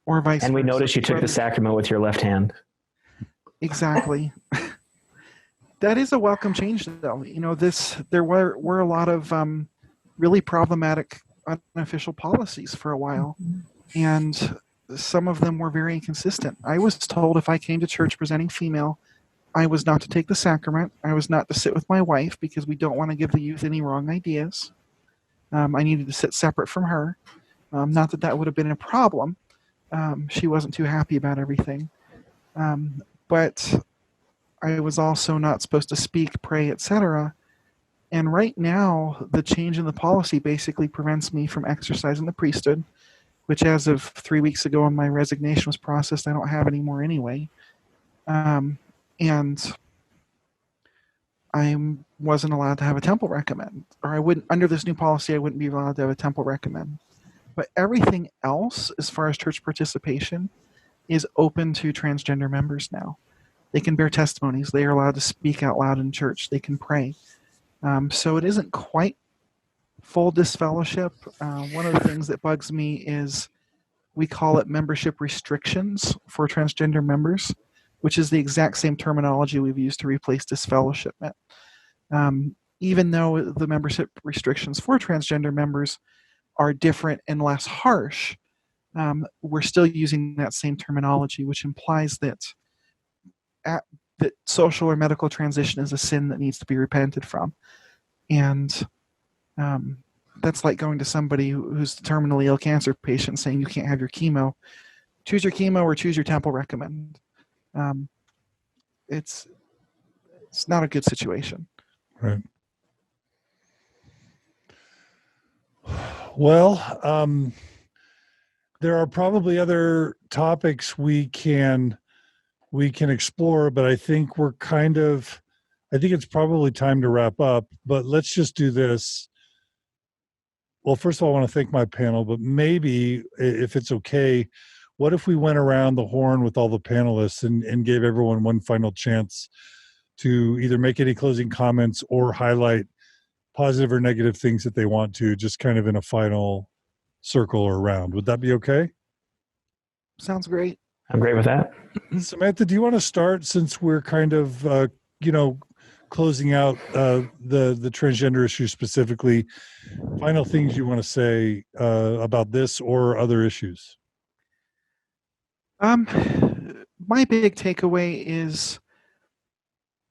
Or vice versa. And we noticed you took the sacrament with your left hand. Exactly. That is a welcome change, though. There were a lot of really problematic unofficial policies for a while, and some of them were very inconsistent. I was told if I came to church presenting female, I was not to take the sacrament. I was not to sit with my wife because we don't want to give the youth any wrong ideas. I needed to sit separate from her. Not that would have been a problem. She wasn't too happy about everything. But I was also not supposed to speak, pray, etc. And right now, the change in the policy basically prevents me from exercising the priesthood, which as of 3 weeks ago when my resignation was processed, I don't have anymore anyway. And I wasn't allowed to have a temple recommend, or I wouldn't, under this new policy, I wouldn't be allowed to have a temple recommend. But everything else, as far as church participation, is open to transgender members now. They can bear testimonies. They are allowed to speak out loud in church. They can pray. So it isn't quite full disfellowship. One of the things that bugs me is we call it membership restrictions for transgender members, which is the exact same terminology we've used to replace disfellowshipment. Even though the membership restrictions for transgender members are different and less harsh, we're still using that same terminology, which implies that that social or medical transition is a sin that needs to be repented from. And that's like going to somebody who's a terminally ill cancer patient saying you can't have your chemo. Choose your chemo or choose your temple recommend. It's not a good situation. Right. Well, there are probably other topics we can explore, but I think I think it's probably time to wrap up, but let's just do this. Well, first of all, I want to thank my panel, but maybe if it's okay, what if we went around the horn with all the panelists and gave everyone one final chance to either make any closing comments or highlight positive or negative things that they want to, just kind of in a final circle or round. Would that be okay? Sounds great. I'm great with that. Samantha, do you want to start, since we're kind of, closing out the transgender issue specifically, final things you want to say about this or other issues? My big takeaway is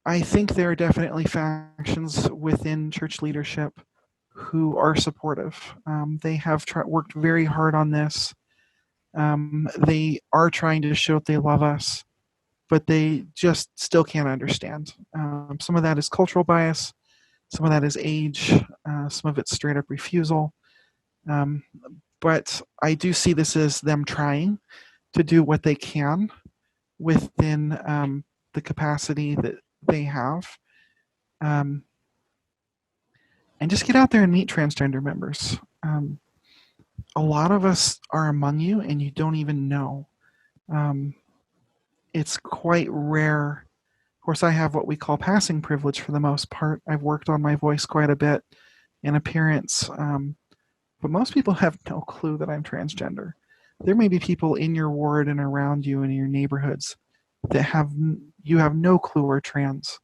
I think there are definitely factions within church leadership who are supportive. They have worked very hard on this. They are trying to show that they love us, but they just still can't understand. Some of that is cultural bias. Some of that is age. Some of it's straight up refusal. But I do see this as them trying to do what they can within the capacity that they have. And just get out there and meet transgender members. A lot of us are among you and you don't even know. It's quite rare. Of course, I have what we call passing privilege for the most part. I've worked on my voice quite a bit and appearance. But most people have no clue that I'm transgender. There may be people in your ward and around you and in your neighborhoods that you have no clue are trans.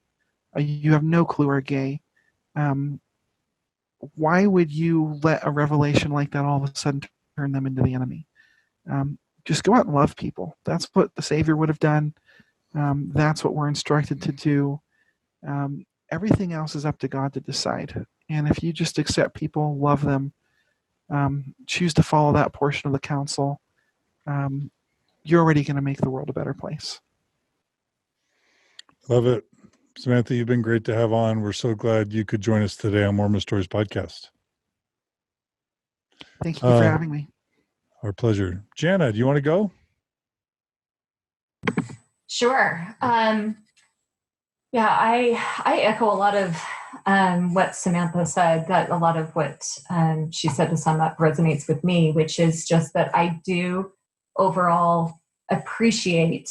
You have no clue are gay. Why would you let a revelation like that all of a sudden turn them into the enemy? Just go out and love people. That's what the Savior would have done. That's what we're instructed to do. Everything else is up to God to decide. And if you just accept people, love them, choose to follow that portion of the counsel, you're already going to make the world a better place. Love it. Samantha, you've been great to have on. We're so glad you could join us today on Mormon Stories Podcast. Thank you for having me. Our pleasure. Jana, do you want to go? Sure. Yeah, I echo a lot of what Samantha said, that a lot of what she said to sum up resonates with me, which is just that I do overall appreciate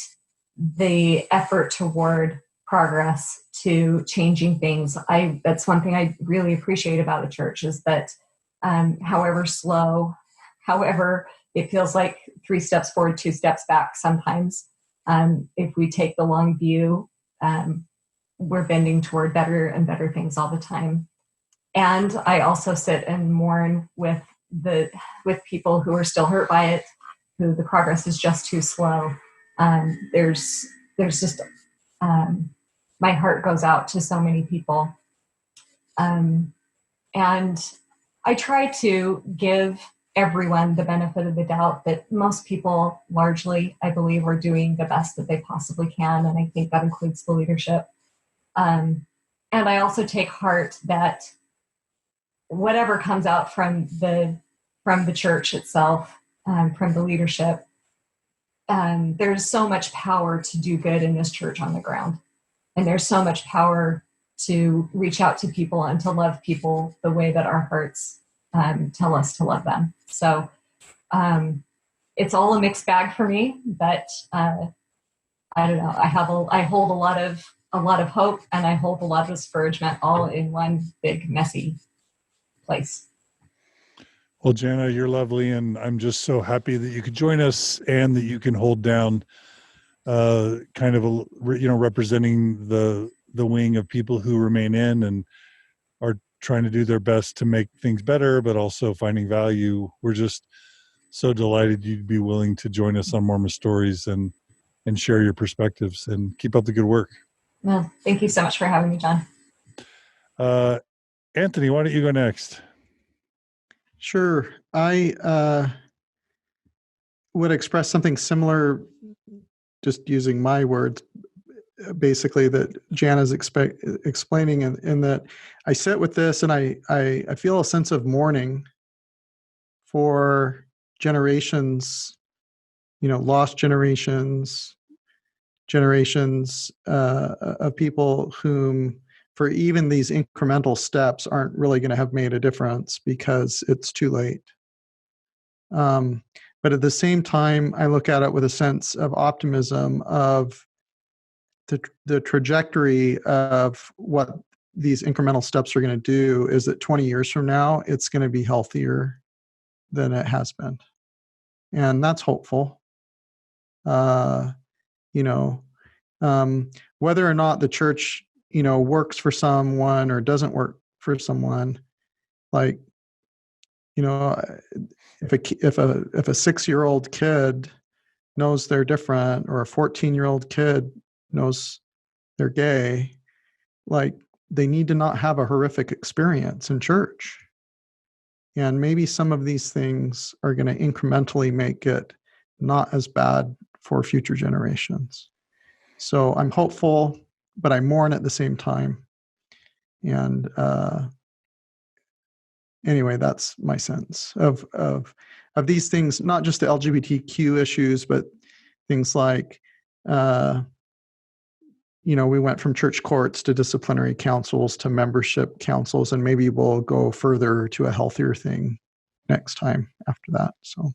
the effort toward progress to changing things. That's one thing I really appreciate about the church is that however slow, however it feels like 3 steps forward, 2 steps back sometimes, if we take the long view, we're bending toward better and better things all the time. And I also sit and mourn with people who are still hurt by it, who the progress is just too slow. There's just my heart goes out to so many people. And I try to give everyone the benefit of the doubt that most people largely, I believe, are doing the best that they possibly can. And I think that includes the leadership. And I also take heart that whatever comes out from the church itself, from the leadership, there's so much power to do good in this church on the ground. And there's so much power to reach out to people and to love people the way that our hearts tell us to love them. So it's all a mixed bag for me, but I don't know. I hold a lot of hope and I hold a lot of discouragement all in one big messy place. Well, Jana, you're lovely, and I'm just so happy that you could join us and that you can hold down kind of representing the wing of people who remain in and are trying to do their best to make things better, but also finding value. We're just so delighted you'd be willing to join us on Mormon Stories and share your perspectives, and keep up the good work. Well, thank you so much for having me, John. Anthony, why don't you go next? Sure. I would express something similar, just using my words, basically, that Jana's explaining, in that I sit with this and I feel a sense of mourning for generations, lost generations of people whom, for even these incremental steps, aren't really going to have made a difference because it's too late. But at the same time, I look at it with a sense of optimism of the trajectory of what these incremental steps are going to do is that 20 years from now, it's going to be healthier than it has been. And that's hopeful. Whether or not the church, works for someone or doesn't work for someone. Like, if a 6-year-old kid knows they're different, or a 14-year-old kid knows they're gay, like, they need to not have a horrific experience in church. And maybe some of these things are going to incrementally make it not as bad for future generations. So I'm hopeful, but I mourn at the same time. And anyway, that's my sense of these things, not just the LGBTQ issues, but things like, we went from church courts to disciplinary councils to membership councils, and maybe we'll go further to a healthier thing next time after that. So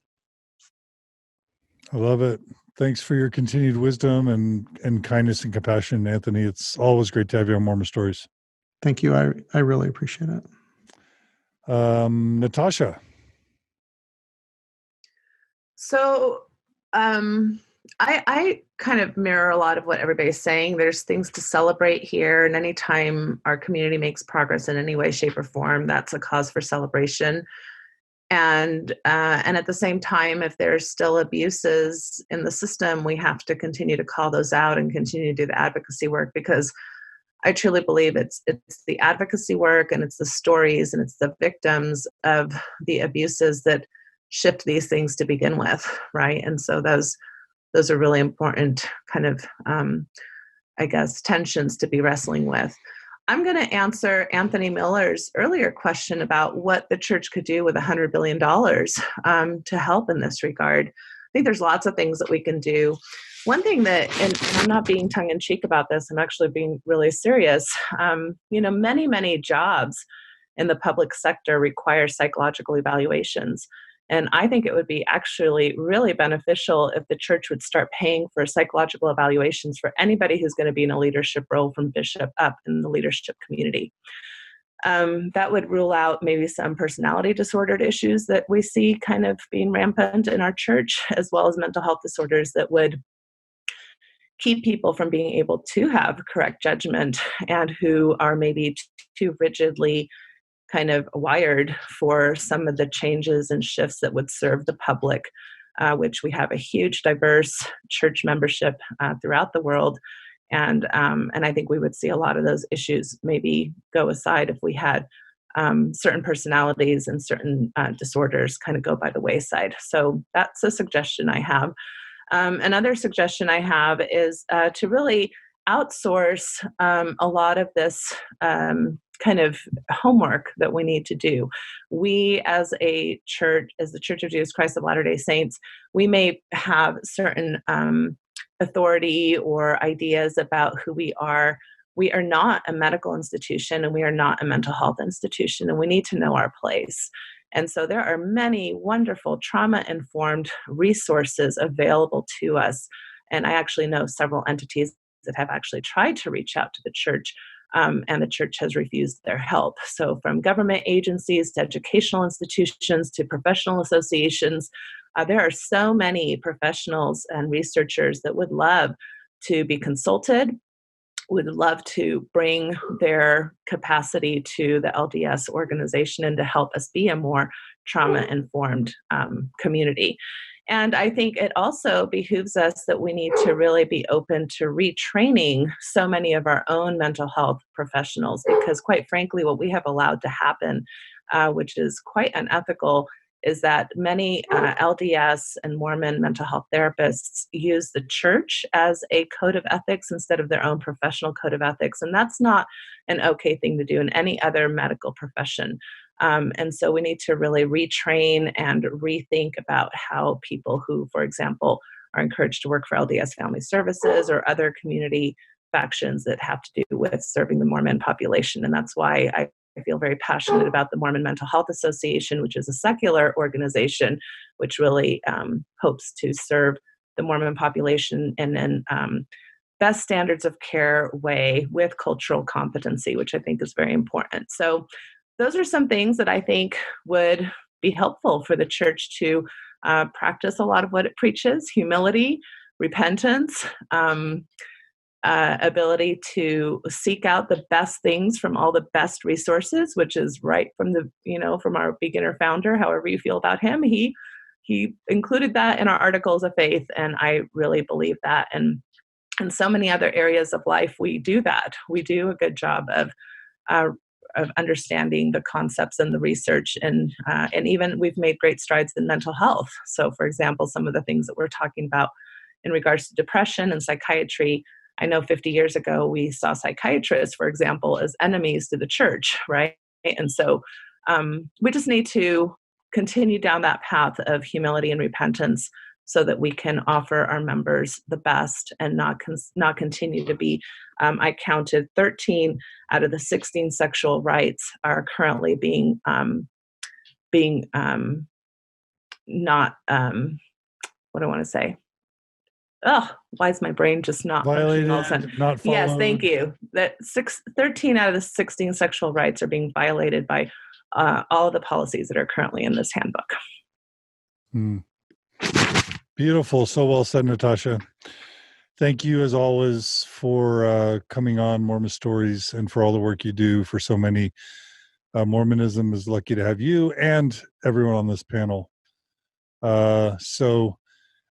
I love it. Thanks for your continued wisdom and kindness and compassion, Anthony. It's always great to have you on Mormon Stories. Thank you. I really appreciate it. Natasha. So I kind of mirror a lot of what everybody's saying. There's things to celebrate here, and anytime our community makes progress in any way, shape, or form, that's a cause for celebration. And at the same time, if there's still abuses in the system, we have to continue to call those out and continue to do the advocacy work, because I truly believe it's the advocacy work, and it's the stories, and it's the victims of the abuses that shift these things to begin with, right? And so those are really important kind of, tensions to be wrestling with. I'm going to answer Anthony Miller's earlier question about what the church could do with $100 billion to help in this regard. I think there's lots of things that we can do. One thing that, and I'm not being tongue-in-cheek about this, I'm actually being really serious, many, many jobs in the public sector require psychological evaluations. And I think it would be actually really beneficial if the church would start paying for psychological evaluations for anybody who's going to be in a leadership role from bishop up in the leadership community. That would rule out maybe some personality disordered issues that we see kind of being rampant in our church, as well as mental health disorders that would keep people from being able to have correct judgment and who are maybe too rigidly kind of wired for some of the changes and shifts that would serve the public, which we have a huge diverse church membership throughout the world. And I think we would see a lot of those issues maybe go aside if we had certain personalities and certain disorders kind of go by the wayside. So that's a suggestion I have. Another suggestion I have is to really outsource a lot of this kind of homework that we need to do. We as a church, as the Church of Jesus Christ of Latter-day Saints, we may have certain authority or ideas about who we are. We are not a medical institution, and we are not a mental health institution, and we need to know our place. And so there are many wonderful trauma-informed resources available to us. And I actually know several entities that have actually tried to reach out to the church, and the church has refused their help. So from government agencies to educational institutions to professional associations, there are so many professionals and researchers that would love to be consulted, would love to bring their capacity to the LDS organization and to help us be a more trauma-informed community. And I think it also behooves us that we need to really be open to retraining so many of our own mental health professionals, because quite frankly, what we have allowed to happen, which is quite unethical, is that many LDS and Mormon mental health therapists use the church as a code of ethics instead of their own professional code of ethics. And that's not an okay thing to do in any other medical profession. And so we need to really retrain and rethink about how people who, for example, are encouraged to work for LDS Family Services or other community factions that have to do with serving the Mormon population. And that's why I feel very passionate about the Mormon Mental Health Association, which is a secular organization, which really hopes to serve the Mormon population in an best standards of care way with cultural competency, which I think is very important. So those are some things that I think would be helpful for the church to practice a lot of what it preaches: humility, repentance, ability to seek out the best things from all the best resources, which is right from from our beginner founder, however you feel about him. He included that in our articles of faith, and I really believe that. And in so many other areas of life, we do that. We do a good job of understanding the concepts and the research, and even we've made great strides in mental health. So, for example, some of the things that we're talking about in regards to depression and psychiatry, I know 50 years ago we saw psychiatrists, for example, as enemies to the church, right? And so we just need to continue down that path of humility and repentance, so that we can offer our members the best and not continue to be. I counted 13 out of the 16 sexual rights are currently being not what do I want to say? Oh, why is my brain just not functioning all of a sudden? Not followed. Yes, thank you. 13 out of the 16 sexual rights are being violated by all of the policies that are currently in this handbook. Beautiful. So well said, Natasha. Thank you, as always, for coming on Mormon Stories and for all the work you do for so many. Mormonism is lucky to have you and everyone on this panel. So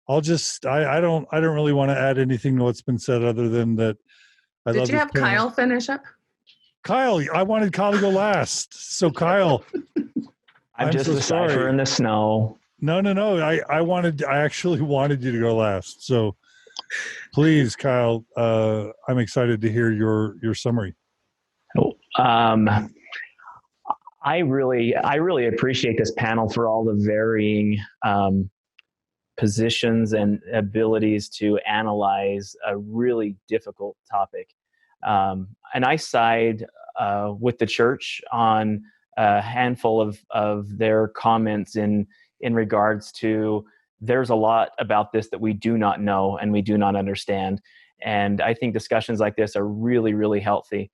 I'll just, I don't really want to add anything to what's been said other than that. Did you have Kyle finish up? Kyle, I wanted Kyle to go last. So Kyle, I'm just the cipher in the snow. No. I actually wanted you to go last. So please, Kyle, I'm excited to hear your summary. I really appreciate this panel for all the varying positions and abilities to analyze a really difficult topic. And I side with the church on a handful of their comments in regards to there's a lot about this that we do not know and we do not understand. And I think discussions like this are really, really healthy.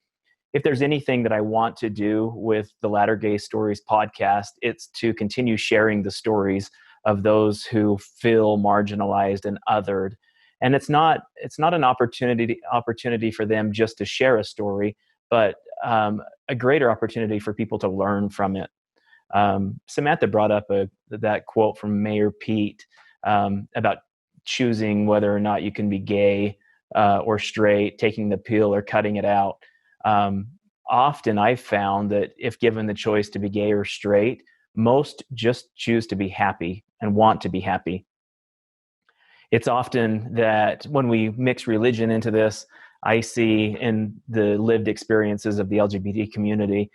If there's anything that I want to do with the Latter Gay Stories podcast, it's to continue sharing the stories of those who feel marginalized and othered. And it's not an opportunity for them just to share a story, but a greater opportunity for people to learn from it. Samantha brought up that quote from Mayor Pete about choosing whether or not you can be gay or straight, taking the pill or cutting it out. Often I've found that if given the choice to be gay or straight, most just choose to be happy and want to be happy. It's often that when we mix religion into this, I see in the lived experiences of the LGBT community,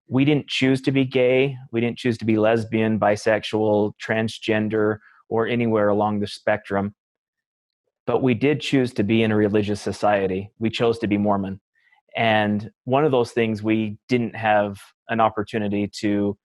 we didn't choose to be gay, we didn't choose to be lesbian, bisexual, transgender, or anywhere along the spectrum, but we did choose to be in a religious society. We chose to be Mormon. And one of those things we didn't have an opportunity to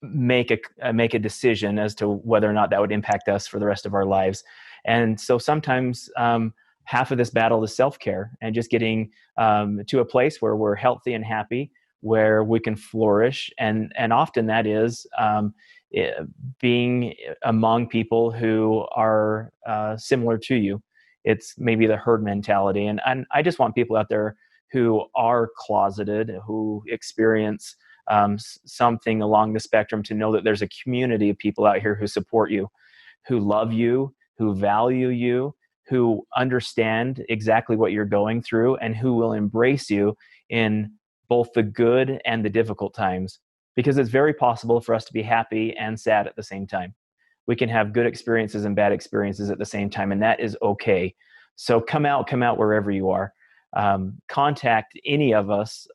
make a decision as to whether or not that would impact us for the rest of our lives. And so sometimes half of this battle is self-care and just getting to a place where we're healthy and happy, where we can flourish. And often that is being among people who are similar to you. It's maybe the herd mentality. And I just want people out there who are closeted, who experience something along the spectrum, to know that there's a community of people out here who support you, who love you, who value you, who understand exactly what you're going through, and who will embrace you in both the good and the difficult times. Because it's very possible for us to be happy and sad at the same time. We can have good experiences and bad experiences at the same time, and that is okay. So come out wherever you are. Contact any of us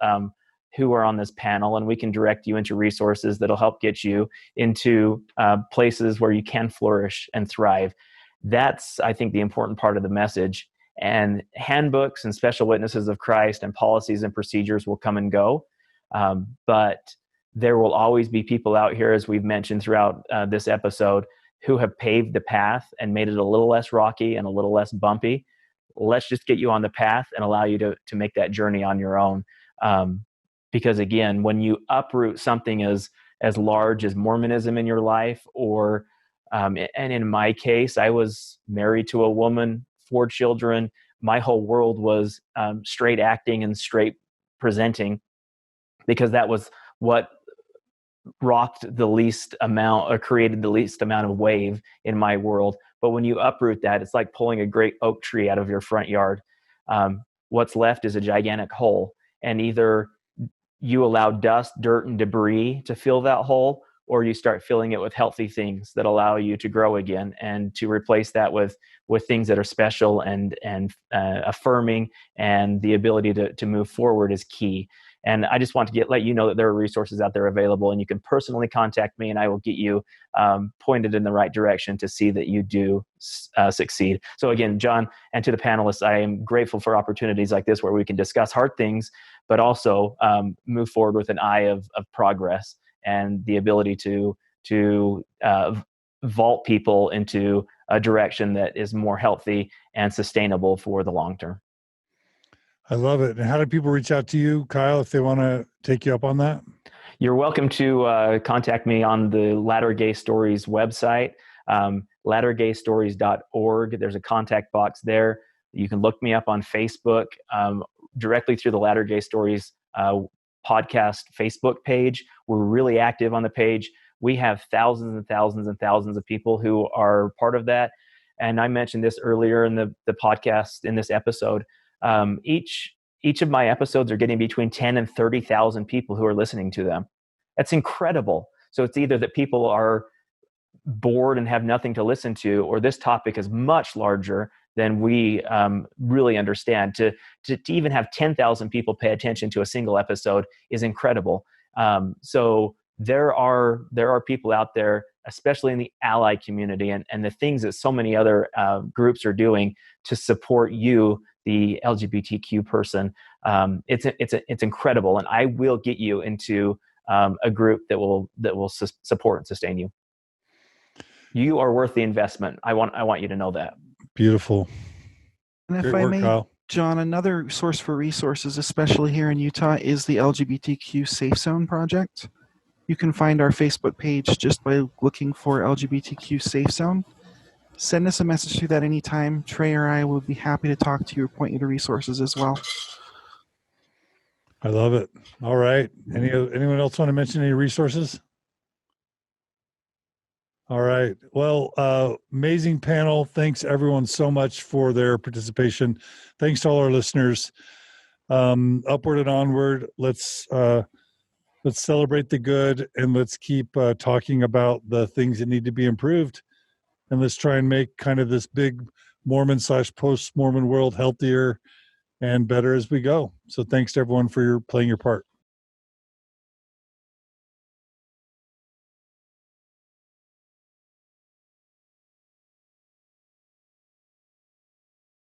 who are on this panel, and we can direct you into resources that'll help get you into places where you can flourish and thrive. That's, I think, the important part of the message. And handbooks and special witnesses of Christ and policies and procedures will come and go. But there will always be people out here, as we've mentioned throughout this episode, who have paved the path and made it a little less rocky and a little less bumpy. Let's just get you on the path and allow you to make that journey on your own. Because again, when you uproot something as large as Mormonism in your life, or and in my case, I was married to a woman, 4 children. my whole world was straight acting and straight presenting, because that was what rocked the least amount or created the least amount of wave in my world. But when you uproot that, it's like pulling a great oak tree out of your front yard. What's left is a gigantic hole, and either you allow dust, dirt, and debris to fill that hole, or you start filling it with healthy things that allow you to grow again, and to replace that with things that are special and affirming, and the ability to move forward is key. And I just want to let you know that there are resources out there available, and you can personally contact me, and I will get you pointed in the right direction to see that you do succeed. So again, John, and to the panelists, I am grateful for opportunities like this where we can discuss hard things, but also move forward with an eye of progress and the ability to vault people into a direction that is more healthy and sustainable for the long term. I love it. And how do people reach out to you, Kyle, if they want to take you up on that? You're welcome to contact me on the Latter Gay Stories website, lattergaystories.org. There's a contact box there. You can look me up on Facebook directly through the Latter Gay Stories podcast Facebook page. We're really active on the page. We have thousands and thousands and thousands of people who are part of that. And I mentioned this earlier in the podcast in this episode. Each of my episodes are getting between 10 and 30,000 people who are listening to them. That's incredible. So it's either that people are bored and have nothing to listen to, or this topic is much larger than we really understand. To even have 10,000 people pay attention to a single episode is incredible. So there are people out there, especially in the ally community, and the things that so many other groups are doing to support you, the LGBTQ person. It's incredible, and I will get you into a group that will support and sustain you. You are worth the investment. I want you to know that. Beautiful. And if Great I work, may, Kyle. John, another source for resources, especially here in Utah, is the LGBTQ Safe Zone Project. You can find our Facebook page just by looking for LGBTQ Safe Zone. Send us a message through that anytime. Trey or I will be happy to talk to you or point you to resources as well. I love it. All right. Anyone else want to mention any resources? All right. Well, amazing panel. Thanks everyone so much for their participation. Thanks to all our listeners. Upward and onward. Let's celebrate the good, and let's keep talking about the things that need to be improved. And let's try and make kind of this big Mormon/post-Mormon world healthier and better as we go. So thanks to everyone for playing your part.